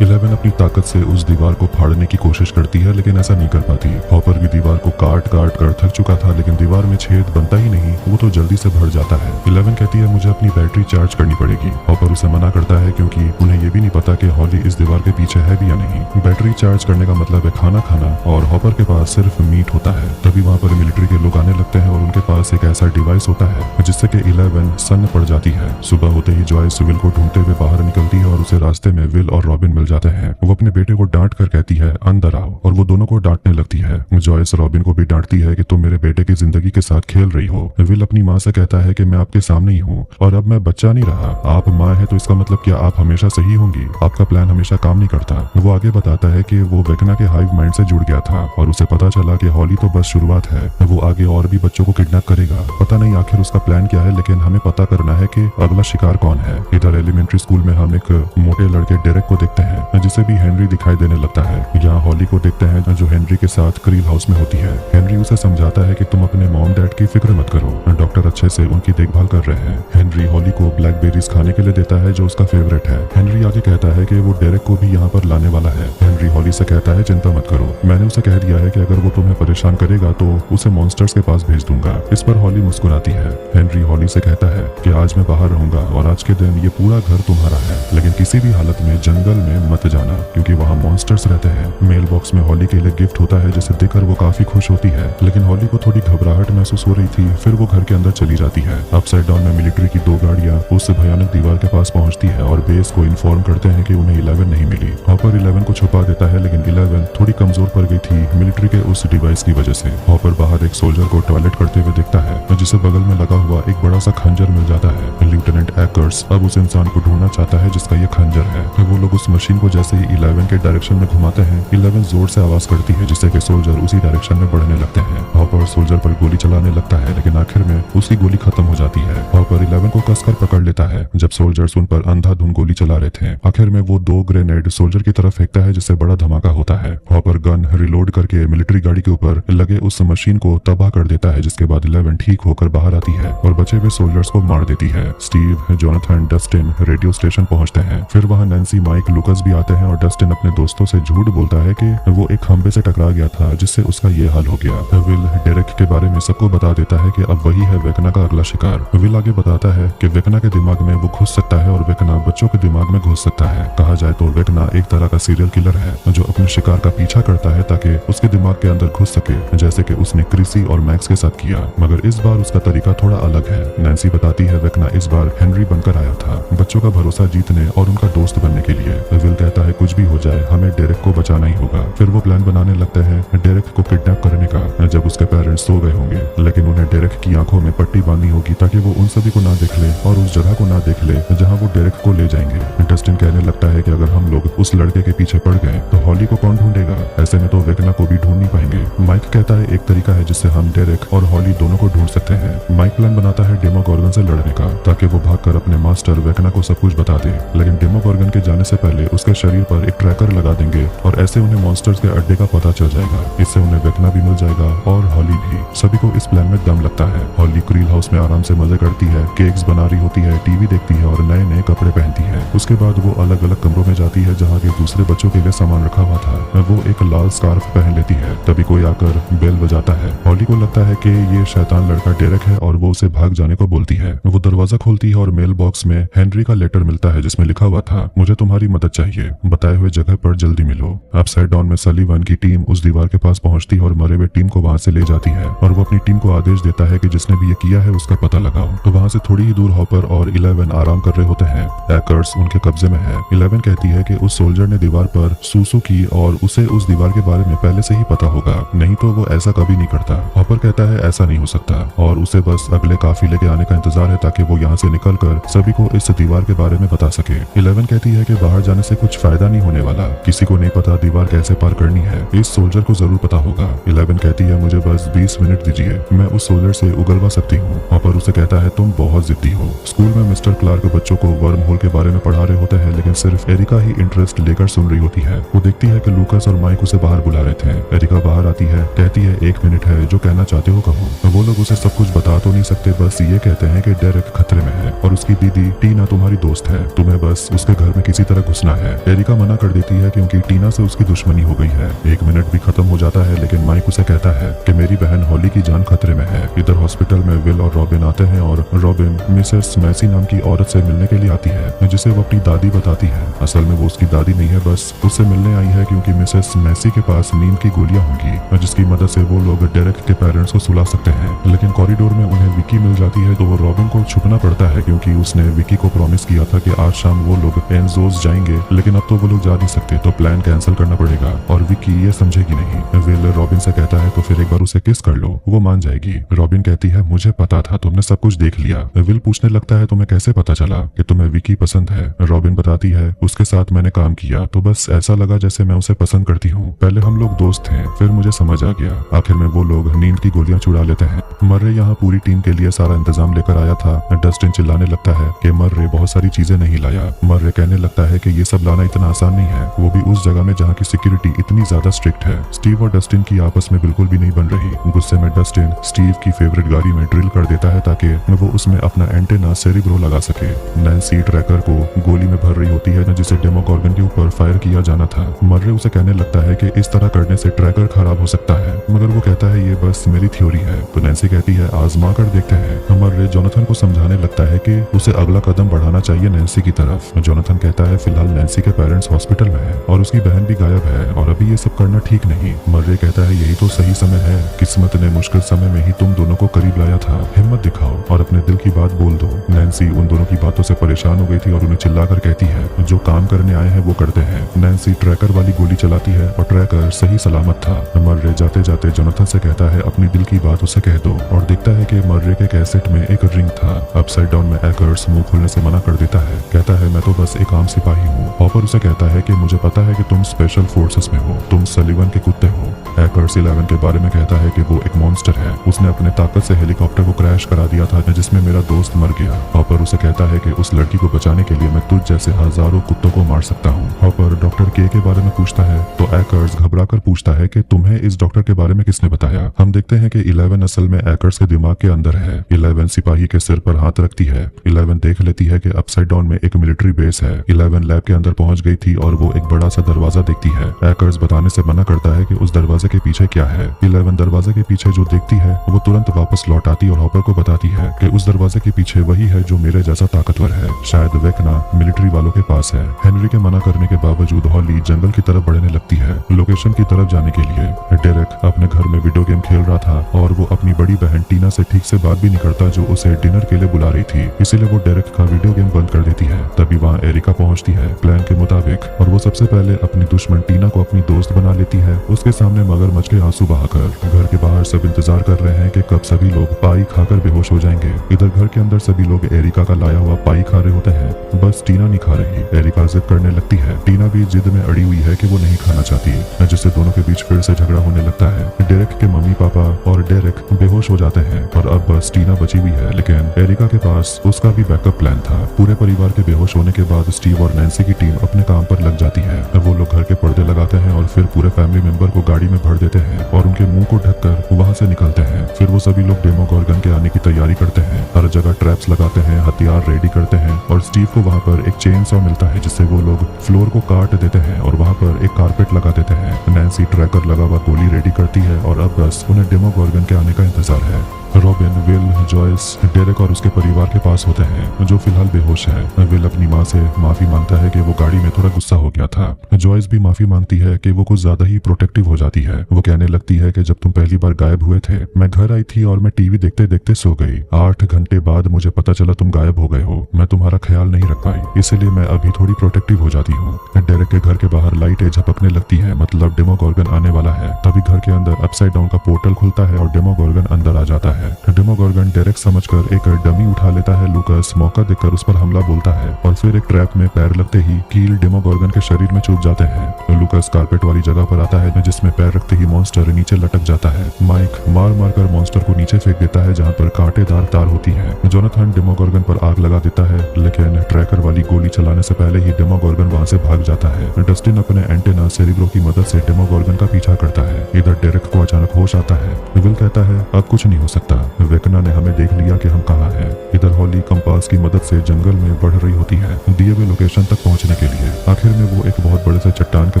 11 अपनी ताकत से उस दीवार को फाड़ने की कोशिश करती है, लेकिन ऐसा नहीं कर पाती। हॉपर भी दीवार को काट काट कर थक चुका था, लेकिन दीवार में छेद बनता ही नहीं, वो तो जल्दी से भर जाता है। 11 कहती है मुझे अपनी बैटरी चार्ज करनी पड़ेगी। हॉपर उसे मना करता है क्योंकि उन्हें ये भी नहीं पता कि हॉली इस दीवार के पीछे है भी या नहीं। बैटरी चार्ज करने का मतलब है खाना खाना, और हॉपर के पास सिर्फ मीट होता है। तभी वहाँ पर मिलिट्री के लोग आने लगते हैं और उनके पास एक ऐसा डिवाइस होता है जिससे कि 11 सन्न पड़ जाती है। सुबह होते ही जॉयस विल को ढूंढते हुए बाहर निकलती है और उसे रास्ते में विल और रॉबिन मिल जाते हैं। वो अपने बेटे को डांट कर कहती है अंदर आओ, और वो दोनों को डांटने लगती है। जॉयस रॉबिन को भी डांटती है कि तुम मेरे बेटे की जिंदगी जिंदगी के साथ खेल रही हो। विल अपनी माँ से कहता है कि मैं आपके सामने ही हूँ और अब मैं बच्चा नहीं रहा। आप माँ है तो इसका मतलब क्या आप हमेशा सही होंगी? आपका प्लान हमेशा काम नहीं करता। वो आगे बताता है कि वो वेकना के हाइव माइंड से जुड़ गया था और उसे पता चला कि हॉली तो बस शुरुआत है, वो आगे और भी बच्चों को किडनैप करेगा। पता नहीं आखिर उसका प्लान क्या है, लेकिन हमें पता करना है कि अगला शिकार कौन है। इधर एलिमेंट्री स्कूल में हम एक मोटे लड़के डेरेक को देखते हैं जिसे भी हेनरी दिखाई देने लगता है। यहाँ हॉली को देखते हैं जो हेनरी के साथ क्रील हाउस में होती है। हेनरी उसे समझाता है कि तुम अपने मॉम डैड की फिक्र मत करो, डॉक्टर अच्छे से उनकी देखभाल कर रहे हैं। हेनरी हॉली को ब्लैकबेरीज खाने के लिए देता है जो उसका फेवरेट है। हेनरी आगे कहता है कि वो डेरेक को भी यहाँ पर लाने वाला है। हेनरी हॉली से कहता है चिंता मत करो, मैंने उसे कह दिया है कि अगर वो तुम्हें परेशान करेगा तो उसे मॉन्स्टर्स के पास भेज दूंगा। इस पर हॉली मुस्कुराती है। हेनरी हॉली से कहता है कि आज मैं बाहर रहूंगा और आज के दिन ये पूरा घर तुम्हारा है, लेकिन किसी भी हालत में जंगल में मत जाना क्योंकि वहाँ मॉन्स्टर्स रहते हैं। मेल बॉक्स में हॉली के लिए गिफ्ट होता है जिसे देखकर वो काफी खुश होती है, लेकिन हॉली को थोड़ी घबराहट महसूस हो रही थी। फिर वो घर के अंदर चली जाती है। अपसाइड डाउन में मिलिट्री की 2 गाड़ियां उस भयानक दीवार के पास पहुंचती है और बेस को इन्फॉर्म करते हैं कि उन्हें 11 नहीं मिली। हॉपर 11 को छुपा देता है, लेकिन 11 थोड़ी कमजोर पड़ गई थी मिलिट्री के उस डिवाइस की वजह से। हॉपर बाहर एक सोल्जर को टॉयलेट करते हुए देखता है जिसे बगल में लगा हुआ एक बड़ा सा खंजर मिल जाता है। लेफ्टिनेंट एकर्स अब उस इंसान को ढूंढना चाहता है जिसका ये खंजर है। वो लोग उस मशीन को जैसे ही 11 के डायरेक्शन में घुमाते हैं, 11 जोर से आवाज करती है जिससे कि सोल्जर उसी डायरेक्शन में बढ़ने लगते हैं। हॉपर सोल्जर पर गोली चलाने लगता है, लेकिन आखिर में उसकी गोली खत्म हो जाती है। हॉपर 11 को कसकर पकड़ लेता है जब सोल्जर्स उन पर अंधाधुंध गोली चला रहे थे। आखिर में वो 2 ग्रेनेड सोल्जर की तरफ फेंकता है जिससे बड़ा धमाका होता है। हॉपर गन रिलोड करके मिलिट्री गाड़ी के ऊपर लगे उस मशीन को तबाह कर देता है, जिसके बाद 11 ठीक होकर बाहर आती है और बचे हुए सोल्जर्स को मार देती है। Steve, Jonathan, Dustin radio station पहुंचते हैं। फिर वहां नैन्सी, माइक, लुकस भी आते हैं और डस्टिन अपने दोस्तों से झूठ बोलता है कि वो एक खंबे से टकरा गया था जिससे उसका ये हाल हो गया। विल डेरेक के बारे में सबको बता देता है कि अब वही है वेकना का अगला शिकार। विल आगे बताता है कि वेकना के दिमाग में वो घुस सकता है और वेकना बच्चों के दिमाग में घुस सकता है। कहा जाए तो वेकना एक तरह का सीरियल किलर है जो अपने शिकार का पीछा करता है ताकि उसके दिमाग के अंदर घुस सके, जैसे कि उसने क्रिसी और मैक्स के साथ किया, मगर इस बार उसका तरीका थोड़ा अलग है। नैन्सी बताती है वेकना इस बार हेनरी बनकर आया था बच्चों का भरोसा जीतने और उनका दोस्त बनने के लिए। विल कहता है कुछ भी हो जाए हमें डेरेक को बचाना ही होगा। फिर वो प्लान बनाने लगते हैं डेरेक को किडनैप करने का जब उसके पेरेंट्स सो गए होंगे, लेकिन उन्हें डेरेक की आंखों में पट्टी बांधनी होगी ताकि वो उन सभी को ना देख ले और उस जगह को ना देख ले जहाँ वो डेरेक को ले जाएंगे। डस्टिन कहने लगता है कि अगर हम लोग उस लड़के के पीछे पड़ गए तो हॉली को कौन ढूंढेगा, ऐसे में तो वेकना को भी ढूंढ नहीं पाएंगे। माइक कहता है एक तरीका है जिससे हम डेरेक और हॉली दोनों को ढूंढ सकते हैं। माइक प्लान बनाता है डेमोगोर्गन से लड़ने का ताकि वो भागकर अपने मास्टर वेकना को सब कुछ बता दे, लेकिन डेमोगोर्गन के जाने से पहले उसके शरीर पर एक ट्रैकर लगा देंगे और ऐसे उन्हें मॉन्स्टर्स के अड्डे का पता चल जाएगा। इससे उन्हें वेकना भी मिल जाएगा और हॉली भी। सभी को इस प्लान में दम लगता है। हॉली क्रील हाउस में आराम से मजे करती है, केक्स बना रही होती है, टीवी देखती है और नए नए कपड़े पहनती है। उसके बाद वो अलग अलग कमरों में जाती है जहाँ के दूसरे बच्चों के लिए सामान रखा हुआ था। वो एक लाल स्कार्फ पहन लेती है। तभी कोई आकर बेल बजाता है। हॉली को लगता है कि ये शैतान लड़का डेरेक है और वो उसे भाग जाने को बोलती है। वो दरवाजा खोलती है और मेल बॉक्स में हेनरी का लेटर मिलता है जिसमें लिखा हुआ था मुझे तुम्हारी मदद चाहिए, बताए हुए जगह पर जल्दी मिलो। अपसाइड डाउन में सलीवन की टीम उस दीवार के पास पहुंचती है और मरे हुए टीम को वहां से ले जाती है और वो अपनी टीम को आदेश देता है कि जिसने भी ये किया है उसका पता लगाओ। तो वहां से थोड़ी ही दूर हॉपर और 11 आराम कर रहे होते हैं। एकर्स उनके कब्जे में है। 11 कहती है कि उस सोल्जर ने दीवार पर सूसू की और उसे उस दीवार के बारे में पहले से ही पता होगा, नहीं तो वो ऐसा कभी नहीं करता। हॉपर कहता है ऐसा नहीं हो सकता और उसे बस अगले काफिले के आने का इंतजार है ताकि वो यहाँ से निकलकर सभी को इस दीवार के बारे में बता सके। 11 कहती है कि बाहर जाने से कुछ फायदा नहीं होने वाला, किसी को नहीं पता दीवार कैसे पार करनी है, इस सोल्जर को जरूर पता होगा। 11 कहती है मुझे बस 20 मिनट दीजिए, मैं उस सोल्जर से उगलवा सकती हूँ। हॉपर उसे कहता है तुम बहुत जिद्दी हो। स्कूल में मिस्टर क्लार्क बच्चों को वर्म होल के बारे में पढ़ा रहे होते हैं, लेकिन सिर्फ एरिका ही इंटरेस्ट लेकर सुन रही होती है। वो देखती है कि लूकस और माइक उसे बाहर बुला रहे थे। एरिका बाहर आती है, कहती है 1 मिनट है, जो कहना चाहते हो कहो। वो लोग उसे सब कुछ बता तो नहीं सकते, बस ये कहते हैं कि डेरेक खतरे में है और उसकी दीदी टीना तुम्हारी दोस्त है, तुम्हें बस उसके घर में किसी तरह घुसना है। एरिका मना कर देती है क्योंकि टीना से उसकी दुश्मनी हो गई है। 1 मिनट भी खत्म हो जाता है, लेकिन माइक उसे कहता है कि मेरी बहन हॉली की जान खतरे में है। इधर हॉस्पिटल में विल और रॉबिन आते हैं और रॉबिन मिसेस मैसी नाम की औरत से मिलने के लिए आती है जिसे वो अपनी दादी बताती है। असल में वो उसकी दादी नहीं है, बस उससे मिलने आई है क्योंकि मिसेस मैसी के पास नींद की गोलियां होंगी जिसकी मदद से वो लोग डेरेक के पेरेंट्स को सुला सकते हैं। लेकिन कॉरिडोर में उन्हें विक्की मिल जाती है तो वो रॉबिन को छुपना पड़ता है क्योंकि उसने विक्की को प्रॉमिस किया था कि आज शाम वो लोग एनजोस जाएंगे, लेकिन अब तो वो लोग जा नहीं सकते तो प्लान कैंसिल करना पड़ेगा और विक्की ये समझेगी नहीं। विल रॉबिन से कहता है तो फिर एक बार उसे किस कर लो, वो मान जाएगी। रॉबिन कहती है मुझे पता था, तुमने सब कुछ देख लिया। विल पूछने लगता है तुम्हें कैसे पता चला कि तुम्हें विक्की पसंद है। रॉबिन बताती है उसके साथ मैंने काम किया तो बस ऐसा लगा जैसे मैं उसे पसंद करती हूँ। पहले हम लोग दोस्त थे, फिर मुझे समझ आ गया। आखिर में वो लोग नींद की गोलियां चुरा लेते हैं। मर्रे यहाँ पूरी टीम के लिए सारा इंतजाम लेकर आया था। डस्टिन चिल्लाने लगता है कि मर्रे बहुत सारी चीजें नहीं लाया। मर्रे कहने लगता है कि ये सब लाना इतना आसान नहीं है, वो भी उस जगह में जहाँ की सिक्योरिटी इतनी ज्यादा स्ट्रिक्ट है। स्टीव और डस्टिन की आपस में बिल्कुल भी नहीं बन रही। गुस्से में डस्टिन स्टीव की फेवरेट गाड़ी में ड्रिल कर देता है ताकि वो उसमें अपना एंटेना सेरिब्रो लगा सके। नैन्सी ट्रैकर को गोली में भर रही होती है जिसे डेमोगोर्गन के ऊपर फायर किया जाना था। मर्रे उसे कहने लगता है कि इस तरह करने से ट्रैकर खराब हो सकता है, मगर वो कहता है ये बस मेरी थ्योरी है। तो नैन्सी कहती है आजमा कर देखते हैं। मर्रे जोनाथन को समझाने लगता है कि उसे अगला कदम बढ़ाना चाहिए नैन्सी की तरफ। जोनाथन कहता है फिलहाल नैन्सी के पेरेंट्स हॉस्पिटल में है और उसकी बहन भी गायब है और अभी ये सब करना ठीक नहीं। मर्रे कहता है यही तो सही समय है, किस्मत ने मुश्किल समय में ही तुम दोनों को करीब लाया था, हिम्मत दिखाओ और अपने दिल की बात बोल दो। नैन्सी उन दोनों की बातों से परेशान हो गई थी और उन्हें चिल्लाकर कहती है जो काम करने आए हैं वो करते हैं। नैन्सी ट्रैकर वाली गोली चलाती है और ट्रैकर सही सलामत था। मर्रे जाते जाते जोनाथन से कहता है अपनी दिल की बात उसे कह दो और देखता है कि मर्रे के कैसेट में एक रिंग था। अपसाइड डाउन में एकर्स मुंह खोलने से मना कर देता है, कहता है मैं तो बस एक आम सिपाही हूँ। हॉपर उसे कहता है कि मुझे पता है कि तुम स्पेशल फोर्सेस में हो, तुम सलीवन के कुत्ते हो। एकर्स 11 के बारे में कहता है कि वो एक मॉन्स्टर है, उसने अपने ताकत से हेलीकॉप्टर को क्रैश करा दिया था जिसमें मेरा दोस्त मर गया। हॉपर उसे कहता है कि उस लड़की को बचाने के लिए मैं तुझ जैसे हजारों कुत्तों को मार सकता हूँ। हॉपर डॉक्टर के बारे में पूछता है तो एकर्स घबराकर पूछता है कि तुम्हें इस डॉक्टर के बारे में किसने बताया। हम देखते हैं कि 11 असल में एकर्स के दिमाग के अंदर है। 11 सिपाही के सिर पर हाथ रखती है। 11 देख लेती है कि अपसाइड डाउन में एक मिलिट्री बेस है। 11 लैब के अंदर पहुंच गई थी और वो एक बड़ा सा दरवाजा देखती है। एकर्स बताने से मना करता है कि उस दरवाजे के पीछे क्या है। 11 दरवाजे के पीछे जो देखती है वो तुरंत वापस लौट आती और हॉपर को बताती है कि उस दरवाजे के पीछे वही है जो मेरे जैसा ताकतवर है, शायद वेकना मिलिट्री वालों के पास है। हेनरी के मना करने के बावजूद हॉली जंगल की तरफ बढ़ने लगती है लोकेशन की तरफ जाने के लिए। डेरेक अपने घर में वीडियो गेम खेल रहा था और वो अपनी बड़ी बहन टीना से ठीक से बात भी नहीं करता जो उसे डिनर के लिए बुला रही थी, इसीलिए वो डेरेक का वीडियो गेम बंद कर देती है। तभी वहाँ एरिका पहुँचती है प्लान के मुताबिक और वो सबसे पहले अपनी दुश्मन टीना को अपनी दोस्त बना लेती है, उसके सामने मगरमच्छ के आंसू बहाकर। घर के बाहर सब इंतजार कर रहे हैं कि कब सभी लोग पाई खाकर बेहोश हो जाएंगे। इधर घर के अंदर सभी लोग एरिका का लाया हुआ पाई खा रहे होते हैं, बस टीना नहीं खा रही। एरिका जिद करने लगती है, टीना भी जिद में अड़ी हुई है कि वो नहीं खाना चाहती, जिससे दोनों के बीच फिर से झगड़ा होने लगता है। डेरेक के मम्मी पापा और डेरेक बेहोश हो जाते हैं और अब बस टीना बची हुई है, लेकिन एरिका के पास उसका भी बैकअप प्लान था। पूरे परिवार के बेहोश होने के बाद स्टीव और नैन्सी की टीम अपने काम पर लग जाती है। वो लोग घर के पर्दे लगाते हैं और फिर पूरे फैमिली मेंबर को गाड़ी में भर देते हैं और उनके मुंह को ढककर वहां से निकलते हैं। फिर वो सभी लोग डेमोगोर्गन के आने की तैयारी करते हैं, हर जगह ट्रैप्स लगाते हैं, हथियार रेडी करते हैं और स्टीव को वहां पर एक चेन सॉ मिलता है जिससे वो लोग फ्लोर को काट देते हैं और वहां पर एक कारपेट लगा देते हैं। नैन्सी ट्रैकर लगा हुआ गोली रेडी करती है और अब बस उन्हें डेमोगोर्गन के आने का इंतजार है। रॉबिन, विल, जॉयस, डेरेक और उसके परिवार के पास होते हैं जो फिलहाल बेहोश है। विल अपनी माँ से माफी मांगता है कि वो गाड़ी में थोड़ा गुस्सा हो गया था। जॉयस भी माफी मांगती है कि वो कुछ ज्यादा ही प्रोटेक्टिव हो जाती है। वो कहने लगती है कि जब तुम पहली बार गायब हुए थे मैं घर आई थी और मैं टीवी देखते देखते सो गई। 8 घंटे बाद मुझे पता चला तुम गायब हो गए हो, मैं तुम्हारा ख्याल नहीं रख पाई, इसलिए मैं अभी थोड़ी प्रोटेक्टिव हो जाती हूँ। डेरेक के घर के बाहर लाइटें झपकने लगती है, मतलब डेमोगोर्गन आने वाला है। तभी घर के अंदर अपसाइड डाउन का पोर्टल खुलता है और डेमोगोर्गन अंदर आ जाता है। डेमोगोर्गन डेरेक समझकर एक डमी उठा लेता है। लूकस मौका देखकर उस पर हमला बोलता है और फिर एक ट्रैप में पैर लगते ही कील डेमोगोर्गन के शरीर में चुभ जाते हैं। लूकस कारपेट वाली जगह पर आता है जिसमें पैर रखते ही मॉन्स्टर नीचे लटक जाता है। माइक मार मार कर मॉन्स्टर को नीचे फेंक देता है जहाँ पर कांटेदार तार होती है। जोनाथन डेमोगोर्गन पर आग लगा देता है, लेकिन ट्रैकर वाली गोली चलाने से पहले ही डेमोगोर्गन वहाँ से भाग जाता है। डस्टिन अपने एंटेना सेरिब्रो की मदद से डेमोगोर्गन का पीछा करता है। इधर डेरेक को अचानक होश आता है। विल कहता है अब कुछ नहीं हो सकता, वेकना ने हमें देख लिया कि हम कहाँ हैं। इधर हॉली कंपास की मदद से जंगल में बढ़ रही होती है दिए हुए लोकेशन तक पहुंचने के लिए। आखिर में वो एक बहुत बड़े से चट्टान के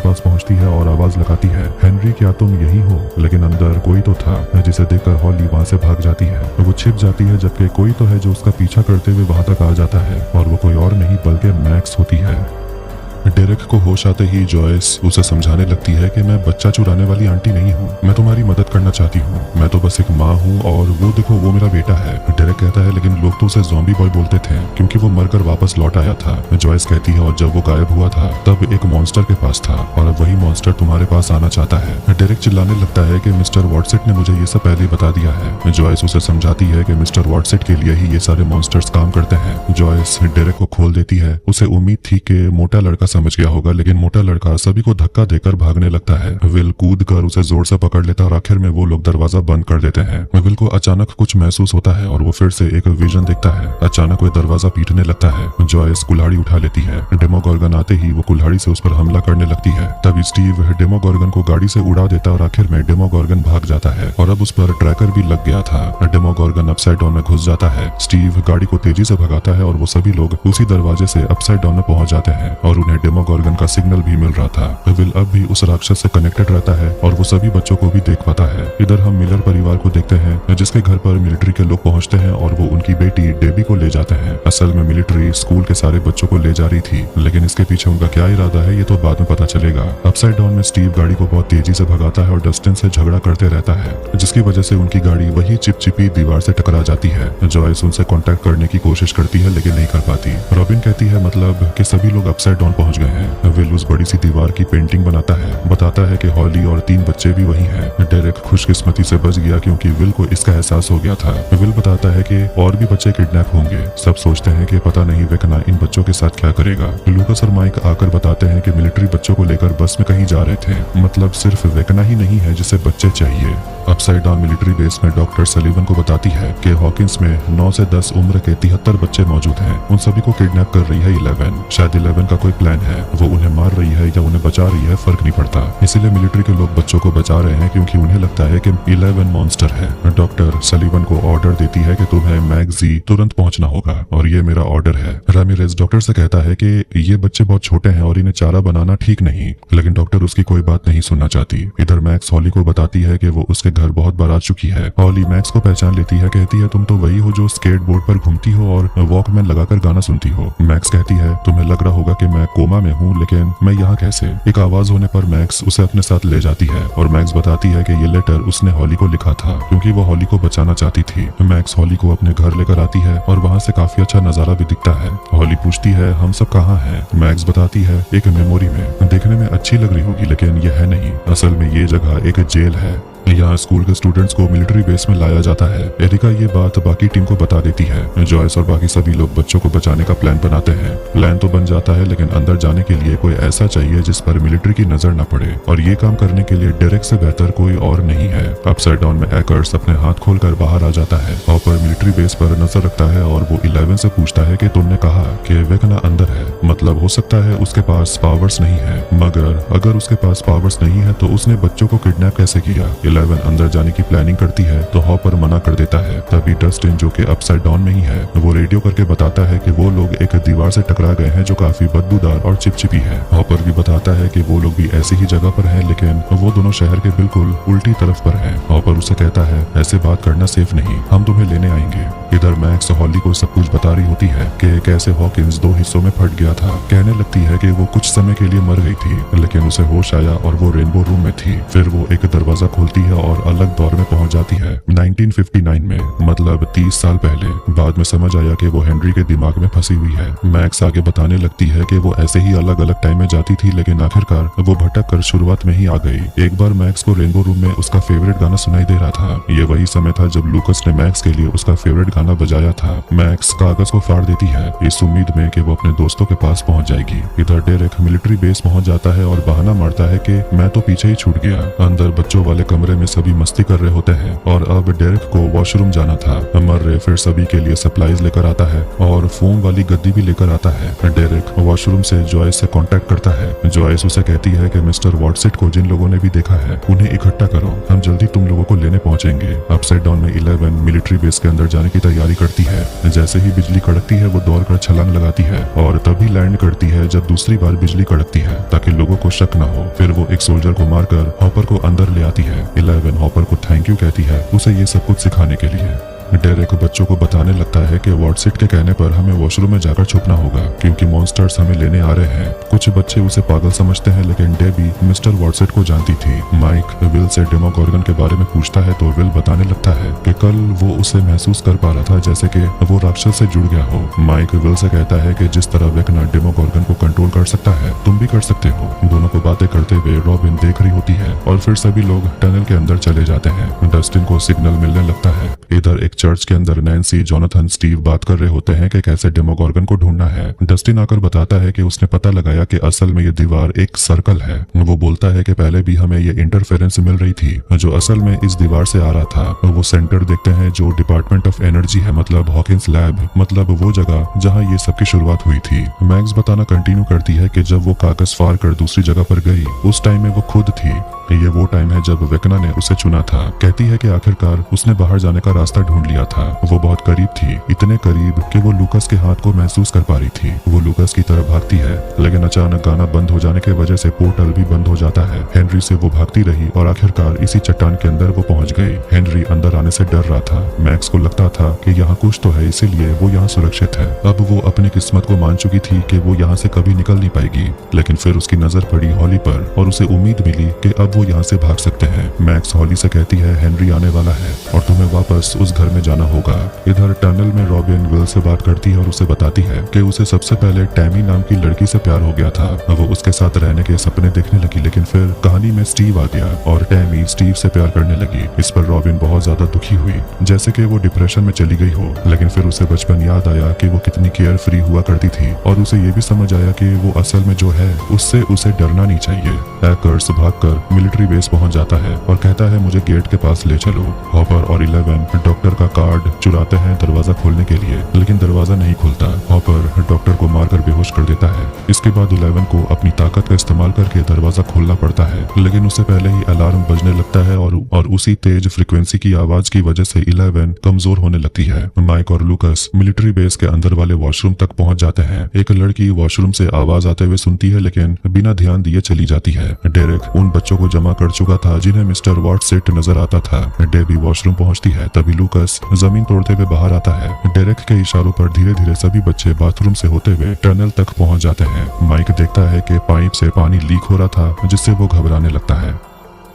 पास पहुंचती है और आवाज लगाती है, हेनरी क्या तुम यही हो? लेकिन अंदर कोई तो था जिसे देखकर हॉली वहाँ से भाग जाती है। वो छिप जाती है जबकि कोई तो है जो उसका पीछा करते हुए वहाँ तक आ जाता है और वो कोई और नहीं बल्कि मैक्स होती है। डेरेक को होश आते ही जॉयस उसे समझाने लगती है कि मैं बच्चा चुराने वाली आंटी नहीं हूँ, मैं तुम्हारी मदद करना चाहती हूँ, मैं तो बस एक माँ हूँ और वो देखो वो मेरा बेटा है। डेरेक कहता है लेकिन लोग तो उसे ज़ॉम्बी बॉय बोलते थे क्योंकि वो मरकर वापस लौट आया था। जॉयस कहती है और जब वो गायब हुआ था तब एक मॉन्स्टर के पास था और अब वही मॉन्स्टर तुम्हारे पास आना चाहता है। डेरेक चिल्लाने लगता है कि मिस्टर वॉटसेट ने मुझे ये सब पहले बता दिया है। जॉयस उसे समझाती है कि मिस्टर वॉटसेट के लिए ही ये सारे मॉन्स्टर्स काम करते हैं। जॉयस डेरेक को खोल देती है। उसे उम्मीद थी कि मोटा लड़का समझ गया होगा, लेकिन मोटा लड़का सभी को धक्का देकर भागने लगता है। विल कूद कर उसे जोर से पकड़ लेता और आखिर में वो लोग दरवाजा बंद कर देते हैं। विल को अचानक कुछ महसूस होता है और वो फिर से एक विजन देखता है। अचानक वो दरवाजा पीटने लगता है। जॉयस कुल्हाड़ी उठा लेती है। डेमोगोर्गन आते ही वो कुल्हाड़ी से उस पर हमला करने लगती है। तभी स्टीव डेमोगोर्गन को गाड़ी से उड़ा देता और आखिर में डेमोगोर्गन भाग जाता है और अब उस पर ट्रैकर भी लग गया था। डेमोगोर्गन अपसाइड डाउन में घुस जाता है। स्टीव गाड़ी को तेजी से भगाता है और वो सभी लोग उसी दरवाजे से अपसाइड डाउन में पहुंच जाते हैं और उन्हें डेमोगोर्गन का सिग्नल भी मिल रहा था। विल अब भी उस राक्षस से कनेक्टेड रहता है और वो सभी बच्चों को भी देख पाता है। इधर हम मिलर परिवार को देखते हैं जिसके घर पर मिलिट्री के लोग पहुंचते हैं और वो उनकी बेटी डेबी को ले जाते हैं। असल में मिलिट्री स्कूल के सारे बच्चों को ले जा रही थी, लेकिन इसके पीछे उनका क्या इरादा है ये तो बाद में पता चलेगा। अपसाइड डाउन में स्टीव गाड़ी को बहुत तेजी से भगाता है और डस्टिन से झगड़ा करते रहता है, जिसकी वजह से उनकी गाड़ी वही चिपचिपी दीवार से टकरा जाती है। जॉयस उनसे कांटेक्ट करने की कोशिश करती है लेकिन नहीं कर पाती। रॉबिन कहती है मतलब कि सभी लोग अपसाइड डाउन पहुंच गए हैं। विल उस बड़ी सी दीवार की पेंटिंग बनाता है, बताता है कि हॉली और 3 बच्चे भी वही हैं। डेरेक खुशकिस्मती से बच गया क्योंकि विल को इसका एहसास हो गया था। विल बताता है कि और भी बच्चे किडनैप होंगे। सब सोचते हैं कि पता नहीं वेकना इन बच्चों के साथ क्या करेगा। लूकस और माइक आकर बताते हैं कि मिलिट्री बच्चों को लेकर बस में कहीं जा रहे थे। मतलब सिर्फ वेकना ही नहीं है जिसे बच्चे चाहिए। अपसाइड डाउन मिलिट्री बेस में डॉक्टर सलीवन को बताती है कि हॉकिंस में 9 से 10 उम्र के 73 बच्चे मौजूद हैं। उन सभी को किडनैप कर रही है 11। शायद 11 का कोई प्लान है, वो उन्हें मार रही है या उन्हें बचा रही है, फर्क नहीं पड़ता। इसीलिए मिलिट्री के लोग बच्चों को बचा रहे हैं क्योंकि उन्हें लगता है कि 11 मॉन्स्टर है। डॉक्टर सलीवन को ऑर्डर देती है कि तुम्हें मैगजी तुरंत पहुंचना होगा और ये मेरा ऑर्डर है। रामिरेज डॉक्टर से कहता है कि ये बच्चे बहुत छोटे हैं और इन्हें चारा बनाना ठीक नहीं, लेकिन डॉक्टर उसकी कोई बात नहीं सुनना चाहती। इधर मैक्स हॉली को बताती है कि वो उसके घर बहुत बार आ चुकी है। हॉली मैक्स को पहचान लेती है, कहती है तुम तो वही हो जो स्केट बोर्ड पर घूमती हो और वॉकमैन लगाकर गाना सुनती हो। मैक्स कहती है तुम्हें लग रहा होगा कि मैं कोमा में हूँ, लेकिन मैं यहाँ कैसे। एक आवाज होने पर मैक्स उसे अपने साथ ले जाती है और मैक्स बताती है कि ये लेटर उसने हॉली को लिखा था क्योंकि वो हॉली को बचाना चाहती थी। मैक्स हॉली को अपने घर लेकर आती है और वहाँ से काफी अच्छा नजारा भी दिखता है। हॉली पूछती है हम सब कहाँ हैं। मैक्स बताती है एक मेमोरी में, देखने में अच्छी लग रही होगी लेकिन ये है नहीं, असल में ये जगह एक जेल है। यहाँ स्कूल के स्टूडेंट्स को मिलिट्री बेस में लाया जाता है। एरिका ये बात बाकी टीम को बता देती है। जॉयस और बाकी सभी लोग बच्चों को बचाने का प्लान बनाते हैं। प्लान तो बन जाता है लेकिन अंदर जाने के लिए कोई ऐसा चाहिए जिस पर मिलिट्री की नजर न पड़े और ये काम करने के लिए डेरेक से बेहतर कोई और नहीं है। अपसाइड डाउन में एकर्स अपने हाथ खोलकर बाहर आ जाता है। हॉपर मिलिट्री बेस पर नजर रखता है और वो 11 से पूछता है कि तुमने कहा कि वेकना अंदर है, मतलब हो सकता है उसके पास पावर्स नहीं है, मगर अगर उसके पास पावर्स नहीं है तो उसने बच्चों को किडनैप कैसे किया। 11 अंदर जाने की प्लानिंग करती है तो हॉपर मना कर देता है। तभी डस्टिन जो कि अपसाइड डाउन में ही है वो रेडियो करके बताता है कि वो लोग एक दीवार से टकरा गए हैं जो काफी बदबूदार और चिपचिपी है। हॉपर भी बताता है कि वो लोग भी ऐसी ही जगह पर हैं लेकिन वो दोनों शहर के बिल्कुल उल्टी तरफ पर हैं। हॉपर उसे कहता है ऐसे बात करना सेफ नहीं, हम तुम्हें लेने आएंगे। इधर मैक्स हॉली को सब कुछ बता रही होती है कि कैसे हॉकिंस 2 हिस्सों में फट गया था। कहने लगती है कि वो कुछ समय के लिए मर गई थी लेकिन उसे होश आया और वो रेनबो रूम में थी। फिर वो एक दरवाजा खोलती है और अलग दौर में पहुंच जाती है 1959 में, मतलब 30 साल पहले। बाद में समझ आया कि वो हेनरी के दिमाग में फंसी हुई है। मैक्स आगे बताने लगती है कि वो ऐसे ही अलग अलग टाइम में जाती थी लेकिन आखिरकार वो भटक कर शुरुआत में ही आ गई। एक बार मैक्स को रेनबो रूम में उसका फेवरेट गाना सुनाई दे रहा था। ये वही समय था जब लूकस ने मैक्स के लिए उसका फेवरेट गाना बजाया था। मैक्स कागज को फाड़ देती है इस उम्मीद में कि वो अपने दोस्तों के पास पहुंच जाएगी। इधर डेरेक मिलिट्री बेस पहुंच जाता है और बहाना मारता है कि मैं तो पीछे ही छूट गया। अंदर बच्चों वाले कमरे में सभी मस्ती कर रहे होते हैं और अब डेरेक को वॉशरूम जाना था। मर्रे फिर सभी के लिए सप्लाईज लेकर आता है और फोम वाली गद्दी भी लेकर आता है। डेरेक वॉशरूम से जॉयस से कांटेक्ट करता है। जॉयस उसे कहती है कि मिस्टर वॉटसेट को जिन लोगों ने भी देखा है उन्हें इकट्ठा करो, हम जल्दी तुम लोगों को लेने पहुंचेंगे। अपसाइड डाउन में 11 मिलिट्री बेस के अंदर जाने की तैयारी करती है। जैसे ही बिजली कड़कती है वो दौड़ कर छलांग लगाती है और तभी लैंड करती है जब दूसरी बार बिजली कड़कती है ताकि लोगों को शक न हो। फिर वो एक सोल्जर को मारकर हॉपर को अंदर ले आती है। 11 हॉपर को थैंक यू कहती है उसे ये सब कुछ सिखाने के लिए। डेरेक बच्चों को बताने लगता है कि वॉटसिट के कहने पर हमें वॉशरूम में जाकर छुपना होगा क्योंकि मॉन्स्टर्स हमें लेने आ रहे हैं। कुछ बच्चे उसे पागल समझते हैं लेकिन डेबी मिस्टर वॉटसिट को जानती थी। माइक विल से डेमोगोर्गन के बारे में पूछता है तो विल बताने लगता है कि कल वो उसे महसूस कर पा रहा था जैसे कि वो राक्षस से जुड़ गया हो। माइक विल से कहता है कि जिस तरह वेकना डेमोगोर्गन को कंट्रोल कर सकता है तुम भी कर सकते हो। दोनों को बातें करते हुए रॉबिन देख रही होती है और फिर सभी लोग टनल के अंदर चले जाते हैं। डस्टिन को सिग्नल मिलने लगता है। इधर एक चर्च के अंदर नैन्सी, जोनाथन, स्टीव बात कर रहे होते हैं कि कैसे डेमोगोर्गन को ढूंढना है। डस्टिन आकर बताता है कि उसने पता लगाया कि असल में ये दीवार एक सर्कल है। वो बोलता है कि पहले भी हमें ये इंटरफेरेंस मिल रही थी जो असल में इस दीवार से आ रहा था। वो सेंटर देखते हैं जो डिपार्टमेंट ऑफ एनर्जी है, मतलब हॉकिंस लैब, मतलब वो जगह जहाँ ये सब की शुरुआत हुई थी। मैक्स बताना कंटिन्यू करती है कि जब वो कागज फाड़ कर दूसरी जगह पर गई उस टाइम में वो खुद थी। ये वो टाइम है जब वेकना ने उसे चुना था। कहती है कि आखिरकार उसने बाहर जाने का रास्ता ढूंढ लिया था। वो बहुत करीब थी, इतने करीब कि वो लूकस के हाथ को महसूस कर पा रही थी। वो लूकस की तरफ भागती है लेकिन अचानक गाना बंद हो जाने की वजह से पोर्टल भी बंद हो जाता है। हेनरी से वो भागती रही और आखिरकार इसी चट्टान के अंदर वो पहुंच गई। हेनरी अंदर आने से डर रहा था। मैक्स को लगता था कि यहाँ कुछ तो है इसीलिए वो यहाँ सुरक्षित है। अब वो अपनी किस्मत को मान चुकी थी कि वो यहाँ से कभी निकल नहीं पाएगी। लेकिन फिर उसकी नजर पड़ी हॉली पर और उसे उम्मीद मिली कि अब वो यहाँ से भाग सकते हैं। मैक्स हॉली से कहती है हेनरी आने वाला है और तुम्हें वापस उस घर में जाना होगा। इधर टनल में रॉबिन विल से बात करती है और उसे बताती है कि उसे सबसे पहले टैमी नाम की लड़की से प्यार हो गया था। वो उसके साथ रहने के सपने देखने लगी लेकिन फिर कहानी में स्टीव आ गया और टैमी स्टीव से प्यार करने लगी। इस पर रॉबिन बहुत ज्यादा दुखी हुई जैसे कि वो डिप्रेशन में चली गई हो। लेकिन फिर उसे बचपन याद आया कि वो कितनी केयर फ्री हुआ करती थी और उसे ये भी समझ आया कि वो असल में जो है उससे उसे डरना नहीं चाहिए। हैकर्स भागकर मिलिट्री बेस पहुंच जाता है और कहता है मुझे गेट के पास ले चलो। हॉपर और 11 डॉक्टर का कार्ड चुराते हैं दरवाजा खोलने के लिए लेकिन दरवाजा नहीं खुलता। हॉपर डॉक्टर को मारकर बेहोश कर देता है। इसके बाद 11 को अपनी ताकत का इस्तेमाल करके दरवाजा खोलना पड़ता है लेकिन उससे पहले ही अलार्म बजने लगता है और उसी तेज फ्रिक्वेंसी की आवाज की वजह से 11 कमजोर होने लगती है। माइक और लूकस मिलिट्री बेस के अंदर वाले वॉशरूम तक पहुंच जाते हैं। एक लड़की वॉशरूम से आवाज आते हुए सुनती है लेकिन बिना ध्यान दिए चली जाती है। डेरेक उन बच्चों को जमा कर चुका था जिन्हें मिस्टर वॉटसिट नजर आता था। डेबी वॉशरूम पहुंचती है तभी लूकस जमीन तोड़ते हुए बाहर आता है। डेरेक के इशारों पर धीरे धीरे सभी बच्चे बाथरूम से होते हुए टनल तक पहुंच जाते हैं। माइक देखता है कि पाइप से पानी लीक हो रहा था जिससे वो घबराने लगता है।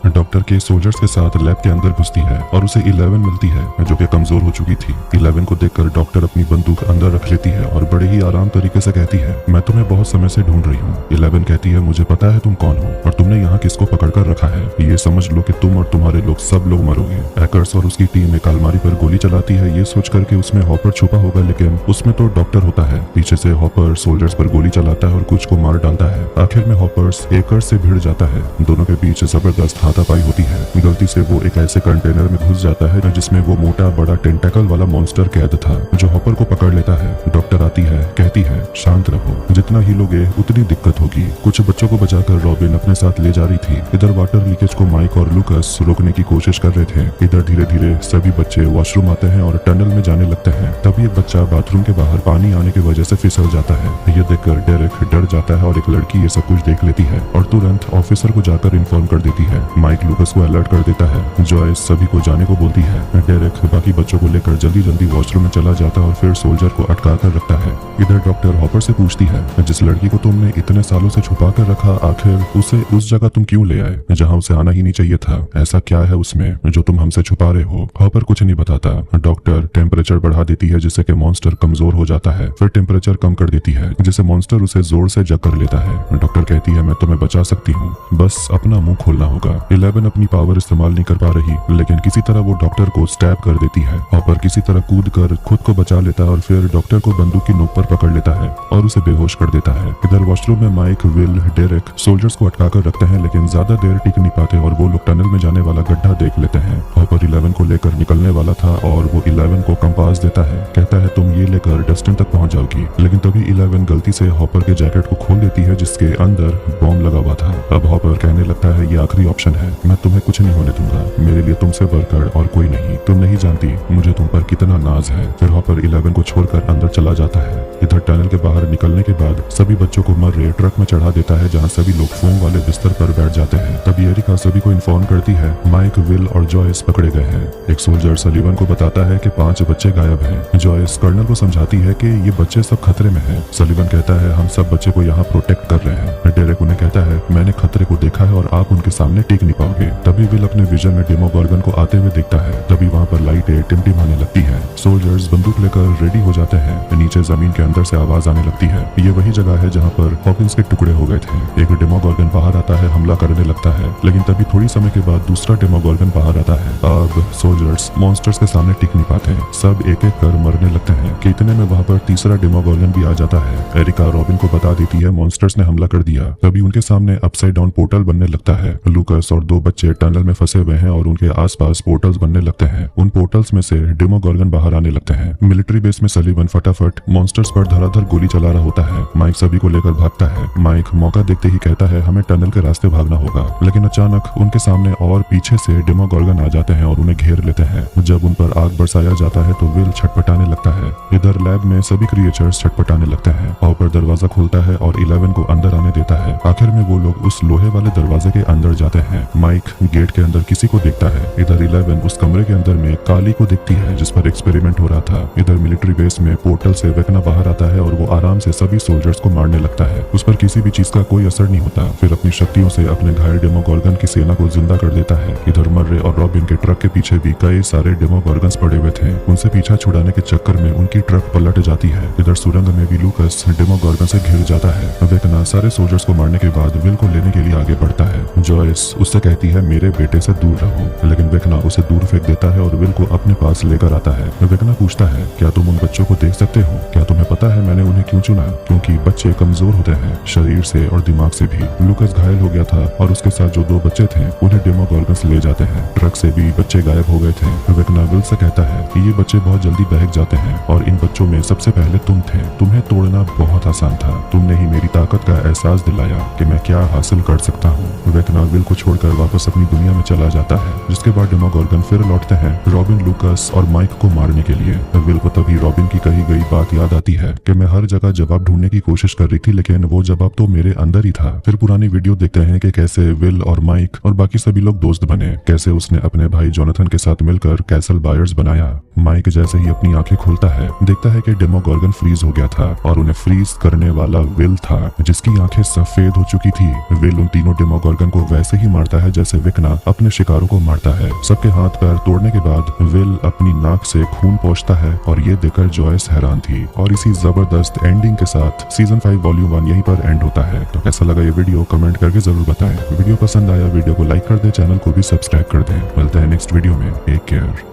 डॉक्टर के सोल्जर्स के साथ लैब के अंदर घुसती है और उसे 11 मिलती है जो कि कमजोर हो चुकी थी। 11 को देखकर डॉक्टर अपनी बंदूक अंदर रख लेती है और बड़े ही आराम तरीके से कहती है मैं तुम्हें बहुत समय से ढूंढ रही हूँ। 11 कहती है मुझे पता है तुम कौन हो और तुमने यहाँ किसको पकड़ कर रखा है। ये समझ लो कि तुम और तुम्हारे लोग सब लोग मरोगे। हैकर्स और उसकी टीम एक अलमारी पर गोली चलाती है ये सोच कर के उसमें हॉपर छुपा होगा लेकिन उसमें तो डॉक्टर होता है। पीछे से हॉपर सोल्जर्स पर गोली चलाता है और कुछ को मार डालता है। आखिर में हॉपर्स हैकर्स से भिड़ जाता है। दोनों के बीच जबरदस्त हाथापाई होती है। गलती से वो एक ऐसे कंटेनर में घुस जाता है जिसमें वो मोटा बड़ा टेंटेकल वाला मॉन्स्टर कैद था जो हॉपर को पकड़ लेता है। डॉक्टर आती है कहती है शांत रहो, जितना हिलोगे उतनी दिक्कत होगी। कुछ बच्चों को बचाकर रॉबिन अपने साथ ले जा रही थी। इधर वाटर लीकेज को माइक और लूकस रोकने की कोशिश कर रहे थे। इधर धीरे धीरे सभी बच्चे वॉशरूम आते हैं और टनल में जाने लगते हैं। तभी एक बच्चा बाथरूम के बाहर पानी आने की वजह से फिसल जाता है। ये देखकर डेरेक डर जाता है और एक लड़की ये सब कुछ देख लेती है और तुरंत ऑफिसर को जाकर इन्फॉर्म कर देती है। माइक लूकस को अलर्ट कर देता है। जॉयस सभी को जाने को बोलती है। डेरेक बाकी बच्चों को लेकर जल्दी जल्दी वॉशरूम में चला जाता है और फिर सोल्जर को अटका कर रखता है। इधर डॉक्टर हॉपर से पूछती है जिस लड़की को तुमने इतने सालों से छुपा कर रखा आखिर उसे उस जगह तुम क्यों ले आए जहाँ उसे आना ही नहीं चाहिए था। ऐसा क्या है उसमें जो तुम हमसे छुपा रहे हो। हॉपर कुछ नहीं बताता। डॉक्टर टेम्परेचर बढ़ा देती है जिससे कि मॉन्स्टर कमजोर हो जाता है। फिर टेम्परेचर कम कर देती है जिससे मॉन्स्टर उसे जोर से जग कर लेता है। डॉक्टर कहती है मैं तुम्हें बचा सकती हूँ, बस अपना मुंह खोलना होगा। 11 अपनी पावर इस्तेमाल नहीं कर पा रही लेकिन किसी तरह वो डॉक्टर को स्टैब कर देती है। हॉपर किसी तरह कूद कर खुद को बचा लेता है और फिर डॉक्टर को बंदूक की नोक पर पकड़ लेता है और उसे बेहोश कर देता है। इधर वॉशरूम में माइक, विल, डेरेक सोल्जर्स को अटका कर रखते हैं लेकिन ज्यादा देर टिक नहीं पाते और वो लोग टनल में जाने वाला गड्ढा देख लेते हैं। हॉपर 11 को लेकर निकलने वाला था और वो 11 को कंपास देता है। कहता है तुम ये लेकर डस्टिन तक पहुंच जाओगी लेकिन तभी 11 गलती से हॉपर के जैकेट को खोल देती है जिसके अंदर बॉम्ब लगा हुआ था। अब हॉपर कहने लगता है ये आखिरी ऑप्शन है, मैं तुम्हें कुछ नहीं होने दूंगा, मेरे लिए तुमसे बढ़कर और कोई नहीं, तुम नहीं जानती मुझे तुम पर कितना नाज है। फिर हॉपर 11 को छोड़कर अंदर चला जाता है। इधर टनल के बाहर निकलने के बाद सभी बच्चों को मर रहे ट्रक में चढ़ा देता है, जहाँ सभी लोग फोम वाले बिस्तर पर बैठ जाते हैं। तभी एरिका सभी को इन्फॉर्म करती है माइक, विल और जॉयस पकड़े गए हैं। एक सोल्जर सलीवन को बताता है कि 5 बच्चे गायब हैं। जॉयस कर्नल को समझाती है कि ये बच्चे सब खतरे में हैं। सलीवन कहता है हम सब बच्चे को यहाँ प्रोटेक्ट कर रहे हैं। डेरेक उन्हें कहता है मैंने खतरे को देखा है और आप उनके सामने टिक नहीं पाओगे। तभी विल अपने विजन में डेमोगोर्गन को आते हुए देखता है। तभी वहाँ पर लाइटें टिमटिमाने लगती है। सोल्जर्स बंदूक लेकर रेडी हो जाते हैं। नीचे जमीन के अंदर से आवाज आने लगती है। ये वही जगह है जहाँ पर हॉकिंस के टुकड़े हो गए थे। एक डेमोगोर्गन बाहर आता है, हमला करने लगता है, लेकिन तभी थोड़ी समय के बाद दूसरा डेमोगोर्गन बाहर आता है। अब सोल्जर्स मॉन्स्टर्स के सामने टिक नहीं पाते, सब एक एक कर मरने लगते हैं कि इतने में वहाँ पर तीसरा डेमोगोर्गन भी आ जाता है। एरिका रॉबिन को बता देती है मॉन्स्टर्स ने हमला कर दिया। तभी उनके सामने अपसाइड डाउन पोर्टल बनने लगता है। लूकस और 2 बच्चे टनल में फंसे हुए हैं और उनके आसपास पोर्टल्स बनने लगते हैं। उन पोर्टल्स में से डेमोगोर्गन बाहर आने लगते हैं। मिलिट्री बेस में सलीवन फटाफट मॉन्स्टर्स पर धड़ाधड़ गोली चला रहा होता है। माइक सभी को लेकर भागता है। माइक मौका देखते ही कहता है हमें टनल के रास्ते भागना होगा, लेकिन अचानक उनके सामने और पीछे से डेमोगोर्गन आ जाते हैं और उन्हें घेर लेते हैं। जब उन पर आग बरसाया जाता है तो विल छटपटाने लगता है। इधर लैब में सभी क्रिएचर्स छटपटाने लगते हैं। हॉपर दरवाजा खोलता है और 11 को अंदर आने देता है। आखिर में वो लोग उस लोहे वाले दरवाजे के अंदर जाते हैं। माइक गेट के अंदर किसी को देखता है। इधर 11 उस कमरे के अंदर में काली को देखती है जिस पर एक्सपेरिमेंट हो रहा था। इधर मिलिट्री बेस में पोर्टल से वेकना बाहर आता है और वो आराम से सभी सोल्जर्स को मारने लगता है। उस पर किसी भी चीज का कोई असर नहीं होता। फिर अपनी शक्तियों से अपने घायल डेमोगोर्गन की सेना को जिंदा कर देता है। इधर मर्रे और रॉबिन के ट्रक के पीछे भी कई सारे डेमोगोर्गन्स पड़े हुए थे। उनसे पीछा छुड़ाने के चक्कर में उनकी ट्रक पलट जाती है। इधर सुरंग में भी लूकस डेमोगोर्गन से घिर जाता है। वेकना सारे सोल्जर्स को मारने के बाद विल को लेने के लिए आगे बढ़ता है। जॉयस उससे कहती है मेरे बेटे से दूर रहो, लेकिन वेकना उसे दूर फेंक देता है और विल को अपने पास लेकर आता है। वेकना पूछता है क्या तुम उन बच्चों को देख सकते हो? क्या तुम्हें पता है मैंने उन्हें क्यों चुना? क्योंकि बच्चे कमजोर होते हैं, शरीर से और दिमाग से भी। लूकस घायल हो गया था और उसके साथ जो 2 बच्चे थे उन्हें डेमोगोर्गन्स ले जाते हैं। ट्रक से भी बच्चे गायब हो गए थे। वेकना विल से कहता है कि ये बच्चे बहुत जल्दी बहक जाते हैं और इन बच्चों में सबसे पहले तुम थे। तुम्हें तोड़ना बहुत आसान था। तुमने ही मेरी ताकत का एहसास दिलाया कि मैं क्या हासिल कर सकता हूँ। वेकना विल को छोड़कर वापस अपनी दुनिया में चला जाता है, जिसके बाद डेमोगोर्गन फिर लौटते हैं रॉबिन, लूकस और माइक को मारने के लिए। विल को तभी रॉबिन की कही गई बात याद आती है कि मैं हर जगह जवाब ढूंढने की कोशिश कर रही थी, लेकिन वो जवाब तो मेरे अंदर ही था। फिर पुरानी वीडियो देखते हैं कि कैसे विल और माइक और बाकी सभी लोग दोस्त बने, कैसे उसने अपने भाई जोनाथन के साथ मिलकर कैसल बायर्स बनाया। माइक जैसे ही अपनी आंखें खोलता है, देखता है कि डेमोगोर्गन फ्रीज हो गया था और उन्हें फ्रीज करने वाला विल था, जिसकी आंखें सफेद हो चुकी थी। विल उन तीनों डेमोगोर्गन को वैसे ही मारता है जैसे वेकना अपने शिकारों को मारता है। सबके हाथ पैर तोड़ने के बाद विल अपनी नाक से खून पोंछता है और ये देखकर जॉयस हैरान थी। और इसी जबरदस्त एंडिंग के साथ सीजन 5 वॉल्यूम 1 यहीं पर एंड होता है। तो कैसा लगा ये वीडियो कमेंट करके जरूर बताएं। वीडियो पसंद आया वीडियो को लाइक कर दें, चैनल को भी सब्सक्राइब कर दें। मिलते हैं नेक्स्ट वीडियो में। Take care.